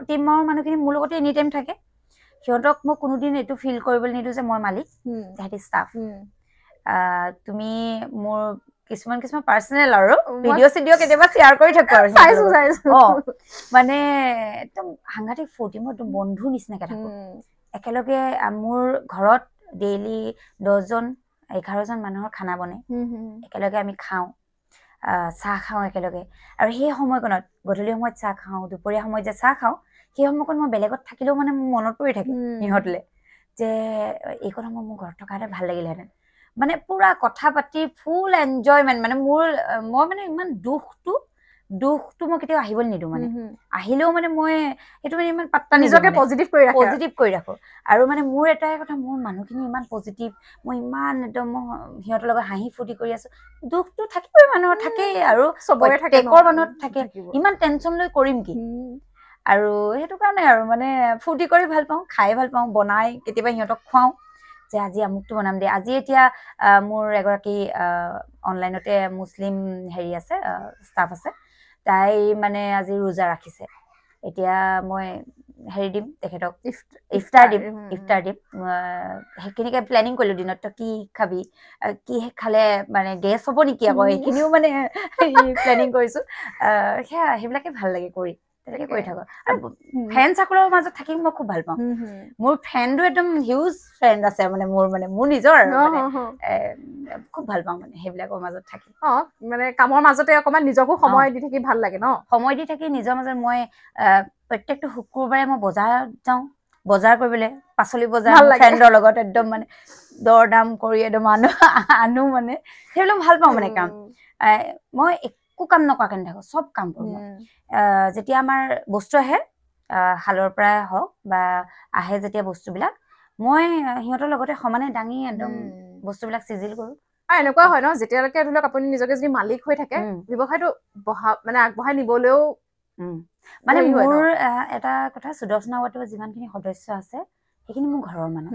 টিমৰ মানুহখিনি মোৰ লগতে এনি টাইম থাকে সিহঁতক মই কোনোদিন এইটো ফিল কৰিবলৈ নিদিওঁ যে মই মালিক তাহাঁতি ষ্টাফ তুমি মোৰ কিছুমান পাৰ্চনেল আৰু ভিডিঅ' চিডিঅ' কেতিয়াবা শ্বেয়াৰ কৰি থাকো আৰু মানে একদম সাংঘাতিক ফূৰ্তি মই একদম বন্ধু নিচিনাকে থাকো একেলগে মোৰ ঘৰত ডেইলি 10-11জন মানুহৰ খানা বনে একেলগে আমি খাওঁ চাহ খাওঁ একেলগে আৰু সেই সময়কণত গধূলি সময়ত চাহ খাওঁ দুপৰীয়া সময়ত যে চাহ খাওঁ সেই সময়কণ মই বেলেগত থাকিলেও মানে মোৰ মনত পৰি থাকে সিহঁতলে যে এইকণ সময় মোৰ ঘৰত থকা হেঁতেন ভাল লাগিলেহেঁতেন মানে পুৰা কথা পাতি ফুল এনজয়মেণ্ট মানে মই মানে ইমান দুখটো মই কেতিয়াও আহিবলৈ নিদিওঁ মানে আহিলেও মানে মই সেইটো মানে ইমান পাত্তা নিজকে পজিটিভ কৰি ৰাখো আৰু মানে মোৰ এটাই কথা মোৰ মানুহখিনি ইমান পজিটিভ মই ইমান একদম সিহঁতৰ লগত হাঁহি ফূৰ্তি কৰি আছো দুখটো থাকিবই মানুহৰ থাকেই আৰু প্ৰত্যেকৰ মানুহত থাকে ইমান টেনচন লৈ কৰিম কি আৰু সেইটো কাৰণে আৰু মানে ফূৰ্তি কৰি ভাল পাওঁ খাই ভাল পাওঁ বনাই কেতিয়াবা সিহঁতক খুৱাওঁ যে আজি আমুকটো বনাম দে আজি এতিয়া মোৰ এগৰাকী অনলাইনতে মুছলিম হেৰি আছে ষ্টাফ আছে তাই মানে আজি ৰোজা ৰাখিছে এতিয়া মই হেৰি দিম তেখেতক ইফতাৰ দিম সেইখিনিকে প্লেনিং কৰিলো দিনত তই কি খাবি কি খালে মানে গেছ হ'ব নেকি আকৌ সেইখিনিও মানে প্লেনিং কৰিছো সেয়া সেইবিলাকে ভাল লাগে কৰি তেনেকে কৰি থাকো আৰু ফ্ৰেণ্ড চাৰ্কলৰ মাজত থাকি মই খুব ভাল পাওঁ মোৰ ফ্ৰেণ্ডো একদম হিউজ ফ্ৰেণ্ড আছে মানে মোৰ নিজৰ খুব ভাল পাওঁ মানে সেইবিলাকৰ মাজত থাকি মানে কামৰ মাজতে অকমান নিজকো সময় দি থাকি ভাল লাগে ন সময় দি থাকি নিজৰ মাজত মই প্ৰত্যেকটো শুকুৰবাৰে মই বজাৰত যাওঁ বজাৰ কৰিবলৈ পাচলি বজাৰ ফ্ৰেণ্ডৰ লগত একদম মানে দৰ দাম কৰি একদম আনো মানে সেইবিলাক ভাল পাওঁ মানে কাম মই একো কাম নকৰাকে নাথাকো চব কাম কৰো যেতিয়া আমাৰ বস্তু আহে শালৰ পৰা হওক বা আহে যেতিয়া বস্তুবিলাক মই সিহঁতৰ লগতে সমানে দাঙি একদম বস্তুবিলাক চিজিল কৰো আৰু এনেকুৱা হয় ন যেতিয়ালৈকে ধৰি লওক আপুনি নিজকে যদি মালিক হৈ থাকে ব্যৱসায়টো মানে আগবঢ়াই নিবলৈও মানে মোৰ এটা কথা সুদৰ্শনা ৱাৰ্ডৰ যিমানখিনি সদস্য আছে সেইখিনি মোৰ ঘৰৰ মানুহ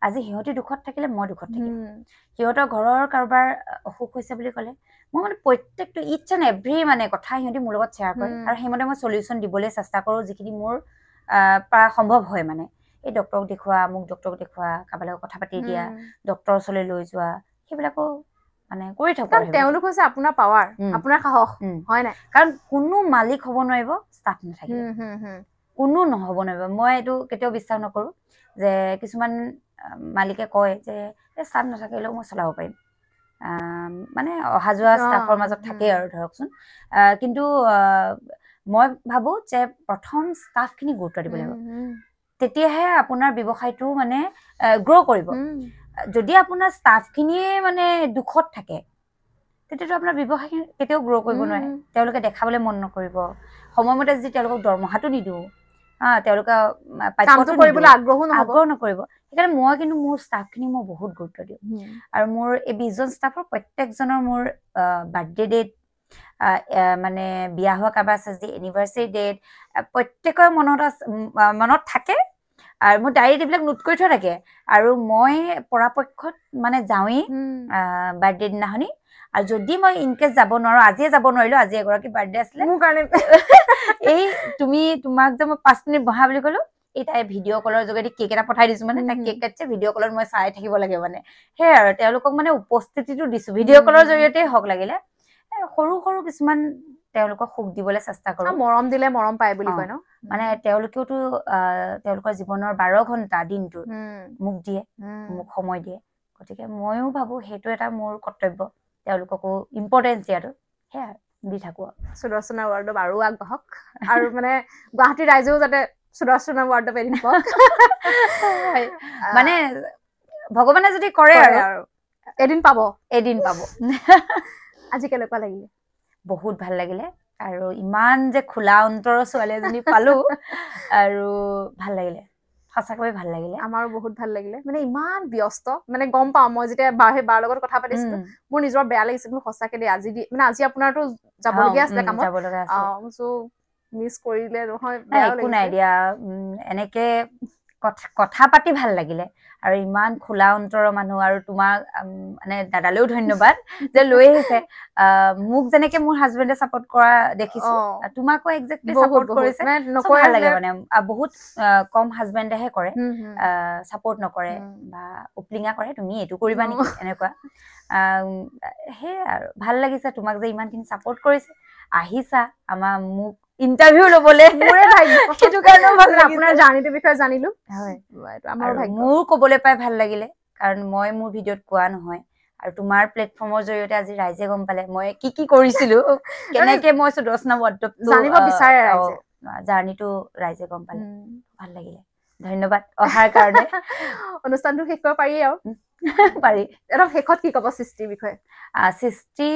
আজি সিহঁতি দুখত থাকিলে মই দুখত থাকিম সিহঁতৰ ঘৰৰ কাৰোবাৰ অসুখ হৈছে বুলি ক'লে মই মানে প্ৰত্যেকটো ইটছ এণ্ড এভৰি মানে কথা সিহঁতি মোৰ লগত শ্বেয়াৰ কৰে আৰু সেইমতে মই চলিউশ্যন দিবলৈ চেষ্টা কৰোঁ যিখিনি মোৰ পৰা সম্ভৱ হয় মানে এই ডক্টৰক দেখুওৱা মোক ডক্টৰক দেখুওৱা কাৰোবাৰ লগত কথা পাতি দিয়া ডক্টৰৰ ওচৰলৈ লৈ যোৱা সেইবিলাকো মানে কৰি থাকো কাৰণ তেওঁলোক হৈছে আপোনাৰ পাৱাৰ আপোনাৰ সাহস হয় নাই কাৰণ কোনো মালিক হ'ব নোৱাৰিব ষ্টাফ নাথাকিলে কোনো নহ'ব নোৱাৰিব মই এইটো কেতিয়াও বিশ্বাস নকৰোঁ যে কিছুমান মালিকে কয় যে ষ্টাফ নাথাকিলেও মই চলাব পাৰিম মানে অহা যোৱা ষ্টাফৰ মাজত থাকেই আৰু ধৰকচোন কিন্তু মই ভাবোঁ যে প্ৰথম ষ্টাফখিনি গুৰুত্ব দিব লাগিব তেতিয়াহে আপোনাৰ ব্যৱসায়টো মানে গ্ৰ' কৰিব যদি আপোনাৰ ষ্টাফখিনিয়ে মানে দুখত থাকে তেতিয়াতো আপোনাৰ ব্যৱসায় কেতিয়াও গ্ৰ' কৰিব নোৱাৰে তেওঁলোকে দেখাবলৈ মন নকৰিব সময়মতে যদি তেওঁলোকক দৰমহাটো নিদিওঁ তেওঁলোকে আগ্ৰহ নকৰিব সেইকাৰণে মই কিন্তু মোৰ ষ্টাফখিনিক মই বহুত গুৰুত্ব দিওঁ আৰু মোৰ এই 20জন ষ্টাফৰ প্ৰত্যেকজনৰ মোৰ বাৰ্থডে ডেট মানে বিয়া হোৱা কাৰোবাৰ আছে যদি এনিভাৰ্চাৰী ডেট প্ৰত্যেকৰ মনত থাকে আৰু মোৰ ডায়েৰীত এইবিলাক নোট কৰি থোৱা থাকে আৰু মই পৰাপক্ষত মানে যাওঁৱেই বাৰ্থডে দিনাখনি আৰু যদি মই ইনকেছ যাব নোৱাৰো আজিয়ে যাব নোৱাৰিলো আজি এগৰাকী বাৰ্থডে আছিলে মোৰ কাৰণে এই তোমাক যে মই 5 মিনিট বহা বুলি ক'লো এই তাই ভিডিঅ' কলৰ যোগেদি কেক এটা পঠাই দিছো মানে তাই কেক কাটিছে ভিডিঅ' কলত মই চাই থাকিব লাগে মানে সেয়াই আৰু তেওঁলোকক মানে উপস্থিতিটো দিছো ভিডিঅ' কলৰ জৰিয়তে হওক লাগিলে সৰু সৰু কিছুমান তেওঁলোকক সুখ দিবলৈ চেষ্টা কৰো মৰম দিলে মৰম পায় বুলি কয় ন মানে তেওঁলোকেওতো তেওঁলোকৰ জীৱনৰ 12 ঘণ্টা দিনটো মোক দিয়ে মোক সময় দিয়ে গতিকে ময়ো ভাবো সেইটো এটা মোৰ কৰ্তব্য তেওঁলোককো ইম্পৰ্টেঞ্চ দিয়াটো সেয়া দি থাকো সুদৰ্শনা ৱাৰ্ডব আৰু আগবাঢ়ক আৰু মানে গুৱাহাটীৰ ৰাইজেও যাতে সুদৰ্শনা ৱাৰ্ডব এদিন পাওক মানে ভগৱানে যদি কৰে আৰু এদিন পাব আজি কেনেকুৱা লাগিলে বহুত ভাল লাগিলে আৰু ইমান যে খোলা অন্তৰৰ ছোৱালী এজনী পালো আৰু ভাল লাগিলে সঁচাকৈ ভাল লাগিলে আমাৰো বহুত ভাল লাগিলে মানে ইমান ব্যস্ত মানে গম পাওঁ মই যেতিয়া বাৰ লগত কথা পাতিছিলো মোৰ নিজৰ বেয়া লাগিছিল মোৰ সঁচাকে দেই আজি মানে আজি আপোনাৰতো যাবলগীয়া আছিলে কামত মিছ কৰিলে নহয় একো নাই দিয়া এনেকে কথা পাতি ভাল লাগিলে আৰু ইমান খোলা অন্তৰৰ মানুহ আৰু তোমাক মানে দাদালেও ধন্যবাদ যে লৈ আহিছে মোক যেনেকে মোৰ হাজবেণ্ডে ছাপোৰ্ট কৰা দেখিছো তোমাকো একজেক্টলি ছাপোৰ্ট কৰিছে ভাল লাগে মানে বহুত কম হাজবেণ্ডেহে কৰে ছাপোৰ্ট নকৰে বা উপলিঙা কৰে তুমি এইটো কৰিবা নেকি এনেকুৱা সেই আৰু ভাল লাগিছে তোমাক যে ইমানখিনি ছাপোৰ্ট কৰিছে আহিছা আমাৰ মোক ইন্টাৰভিউ লবলে মোৰে ভাগ্য সেইটো কাৰণেও ভাল লাগিছে আপোনাৰ জাৰ্নিটোৰ বিষয়ে জানিলো হয় আমাৰ ভাগ্য মোৰ কবলৈ পাই ভাল লাগিলে কাৰণ মই মোৰ ভিডিঅ'ত কোৱা নহয় আৰু তোমাৰ প্লেটফৰ্মৰ জৰিয়তে আজি ৰাইজে গম পালে মই কি কৰিছিলো কেনেকে মই সুদৰ্শনা ৱাৰ্ডব জানিব বিচাৰে ৰাইজে জাৰ্নিটো ৰাইজে গম পালে ভাল লাগিলে ধন্যবাদ অহাৰ কাৰণে অনুষ্ঠানটো শেষ কৰিব পাৰি আৰু পাৰি একদম শেষত কি ক'ব সৃষ্টিৰ বিষয়ে সৃষ্টি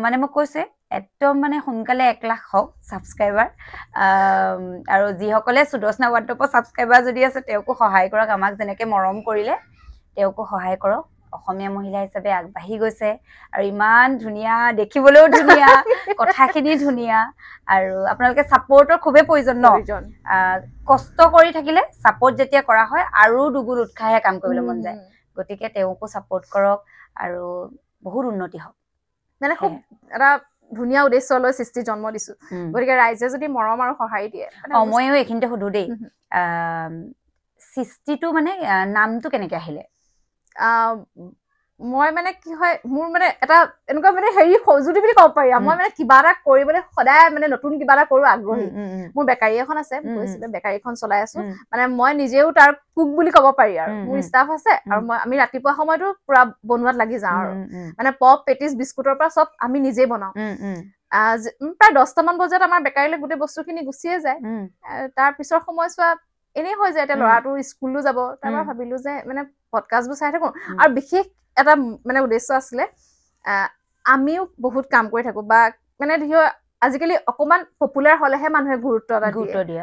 মানে মই কৈছে একদম মানে সোনকালে 1 লাখ হওক ছাবস্ক্ৰাইবাৰ আৰু যিসকলে সুদৰ্শনা ৱাৰ্ডবৰ ছাবস্ক্ৰাইবাৰ যদি আছে তেওঁকো সহায় কৰক আমাক যেনেকে মৰম কৰিলে তেওঁকো সহায় কৰক অসমীয়া মহিলা হিচাপে আগবাঢ়ি গৈছে আৰু ইমান ধুনীয়া দেখিবলৈও ধুনীয়া কথাখিনি ধুনীয়া আৰু আপোনালোকে ছাপোৰ্টৰ খুবেই প্ৰয়োজন ন কষ্ট কৰি থাকিলে ছাপোৰ্ট যেতিয়া কৰা হয় আৰু দুগুণ উৎসাহে কাম কৰিবলৈ মন যায় গতিকে তেওঁকো ছাপোৰ্ট কৰক আৰু বহুত উন্নতি হওক মানে খুব এটা ধুনীয়া উদ্দেশ্য লৈ সৃষ্টি জন্ম দিছো গতিকে ৰাইজে যদি মৰম আৰু সহায় দিয়ে ময়ো এইখিনিতে সুধো দেই সৃষ্টিটো মানে নামটো কেনেকে আহিলে মই মানে কি হয় মোৰ মানে এটা এনেকুৱা মানে হেৰি সজুলি বুলি ক'ব পাৰি মই মানে কিবা এটা কৰিবলৈ সদায় মানে নতুন কিবা এটা কৰো আগ্ৰহী মোৰ বেকাৰী এখন আছে কৈছিলে বেকাৰীখন চলাই আছো মানে মই নিজেও তাৰ কুক বুলি ক'ব পাৰি আৰু মোৰ ষ্টাফ আছে আৰু আমি ৰাতিপুৱা সময়তো পুৰা বনোৱাত লাগি যাওঁ আৰু মানে পপ পেটিছ বিস্কুটৰ পৰা চব আমি নিজে বনাওঁ প্ৰায় 10টামান বজাত আমাৰ বেকাৰীলৈ গোটেই বস্তুখিনি গুচিয়ে যায় তাৰ পিছৰ সময়ছোৱা এনেই হৈ যায় এতিয়া ল'ৰাটো স্কুললৈ যাব তাৰপৰা ভাবিলো যে মানে পডকাষ্টবোৰ চাই থাকো আৰু বিশেষ এটা মানে উদ্দেশ্য আছিলে আমিও বহুত কাম কৰি থাকো বা মানে আজিকালি অকমান পপুলাৰ হলেহে মানুহে গুৰুত্ব দিয়ে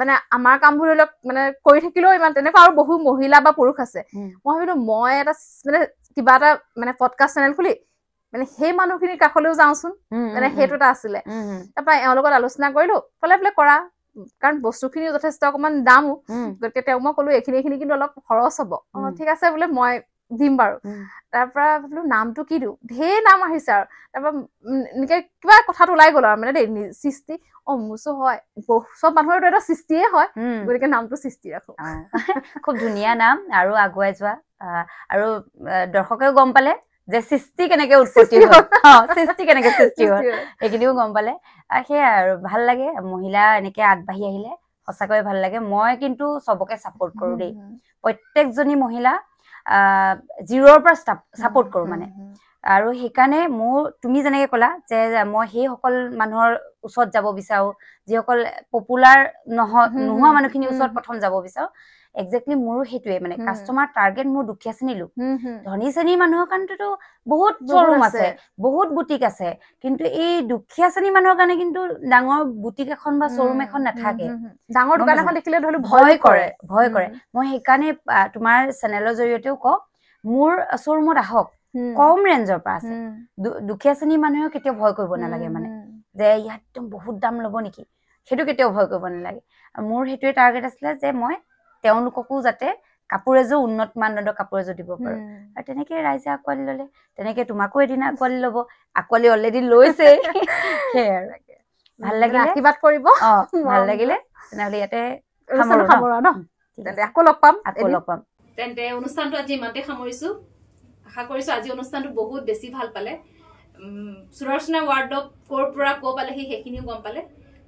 মানে আমাৰ কামবোৰ ধৰি লওক মানে কৰি থাকিলেও ইমান তেনেকুৱা আৰু বহু মহিলা বা পুৰুষ আছে মই ভাবিলো মই এটা মানে কিবা এটা মানে পডকাষ্ট চেনেল খুলি মানে সেই মানুহখিনিৰ কাষলৈও যাওঁচোন মানে সেইটো এটা আছিলে তাৰপৰা এওঁৰ লগত আলোচনা কৰিলো ক'লে বোলে কৰা কাৰণ বস্তুখিনি যথেষ্ট অকমান দামো গতিকে তেওঁ মই ক'লো এইখিনি কিন্তু অলপ খৰচ হ'ব ঠিক আছে বোলে মই দিম বাৰু তাৰপৰা বোলো নামটো কি দিওঁ ঢেৰ নাম আহিছে আৰু তাৰপৰা এনেকে কিবা কথাটো ওলাই গ'ল আৰু মানে দেই সৃষ্টি মোৰচো হয় চব মানুহৰতো এটা সৃষ্টিয়ে হয় গতিকে নামটো সৃষ্টি ৰাখো খুব ধুনীয়া নাম আৰু আগুৱাই যোৱা আৰু দৰ্শকেও গম পালে যে সৃষ্টি কেনেকে উৎপত্তি হ'ল সৃষ্টি কেনেকে সৃষ্টি হ'ল এইখিনিও গম পালে সেয়াই আৰু ভাল লাগে মহিলা এনেকে আগবাঢ়ি আহিলে সঁচাকৈয়ে ভাল লাগে মই কিন্তু চবকে ছাপোৰ্ট কৰো দেই প্ৰত্যেকজনী মহিলা জিৰ'ৰ পৰা ছাপোৰ্ট কৰো মানে আৰু সেইকাৰণে তুমি যেনেকে ক'লা যে মই সেইসকল মানুহৰ ওচৰত যাব বিচাৰো যিসকল পপুলাৰ নোহোৱা মানুহখিনিৰ ওচৰত প্ৰথম যাব বিচাৰো একজেক্টলি মোৰো সেইটোৱে মানে কাষ্টমাৰ টাৰ্গেট মোৰ দুখীয়া শ্ৰেণীৰ লোক ধনী শ্ৰেণীৰ মানুহৰ কাৰণেতো বহুত শ্বৰুম আছে বহুত বুটিক আছে কিন্তু এই দুখীয়া শ্ৰেণীৰ মানুহৰ কাৰণে কিন্তু ডাঙৰ বুটিক এখন বা শ্বৰুম এখন নাথাকে ডাঙৰ দোকান এখন দেখিলে ধৰি ভয় কৰে মই সেইকাৰণে তোমাৰ চেনেলৰ জৰিয়তেও কওঁ মোৰ শ্বৰুমত আহক কম ৰেঞ্জৰ পৰা আছে দুখীয়া শ্ৰেণীৰ মানুহেও কেতিয়াও ভয় কৰিব নালাগে মানে যে ইয়াত একদম বহুত দাম ল'ব নেকি সেইটো কেতিয়াও ভয় কৰিব নালাগে মোৰ সেইটোৱে টাৰ্গেট আছিলে যে মই তেওঁলোককো যাতে কাপোৰ এযোৰ উন্নত মানদণ্ডৰ কাপোৰ এযোৰ দিব পাৰো আৰু তেনেকে ৰাইজে আঁকোৱালি ললে তেনেকে তোমাকো এদিন আঁকোৱালি ল'ব আঁকোৱালি অলৰেডি লৈছে সেই আৰু ভাল লাগিলে আশীৰ্বাদ কৰিব ভাল লাগিলে তেনেহ'লে ইয়াতে আকৌ লগ পাম তেন্তে অনুষ্ঠানটো আজি ইমানতে সামৰিছো আশা কৰিছো আজি অনুষ্ঠানটো বহুত বেছি ভাল পালে সুদৰ্শনা ৱাৰ্ডব ক'ৰ পৰা ক'ৰ পালেহি সেইখিনিও গম পালে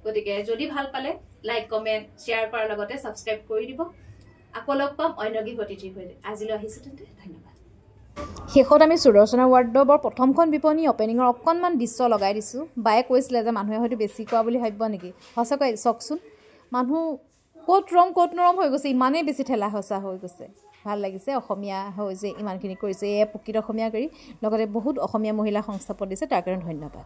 গতিকে যদি ভাল পালে লাইক কমেণ্ট শ্বেয়াৰ কৰাৰ লগতে ছাবস্ক্ৰাইব কৰি দিব আকৌ লগ পাম অন্য গীত অতিথিৰ সৈতে আজিলৈ আহিছো তেন্তে ধন্যবাদ শেষত আমি সুদৰ্শনা ৱাৰ্ডবৰ প্ৰথমখন বিপণী অপেনিঙৰ অকণমান দৃশ্য লগাই দিছোঁ বায়ে কৈছিলে যে মানুহে হয়তো বেছি কোৱা বুলি ভাবিব নেকি সঁচাকৈ চাওকচোন মানুহ ক'ত ৰম ক'ত নৰম হৈ গৈছে ইমানেই বেছি ঠেলা হেঁচা হৈ গৈছে ভাল লাগিছে অসমীয়া হৈ যে ইমানখিনি কৰিছে এয়া প্ৰকৃত অসমীয়া কৰি লগতে বহুত অসমীয়া মহিলা সংস্থাপন দিছে তাৰ কাৰণে ধন্যবাদ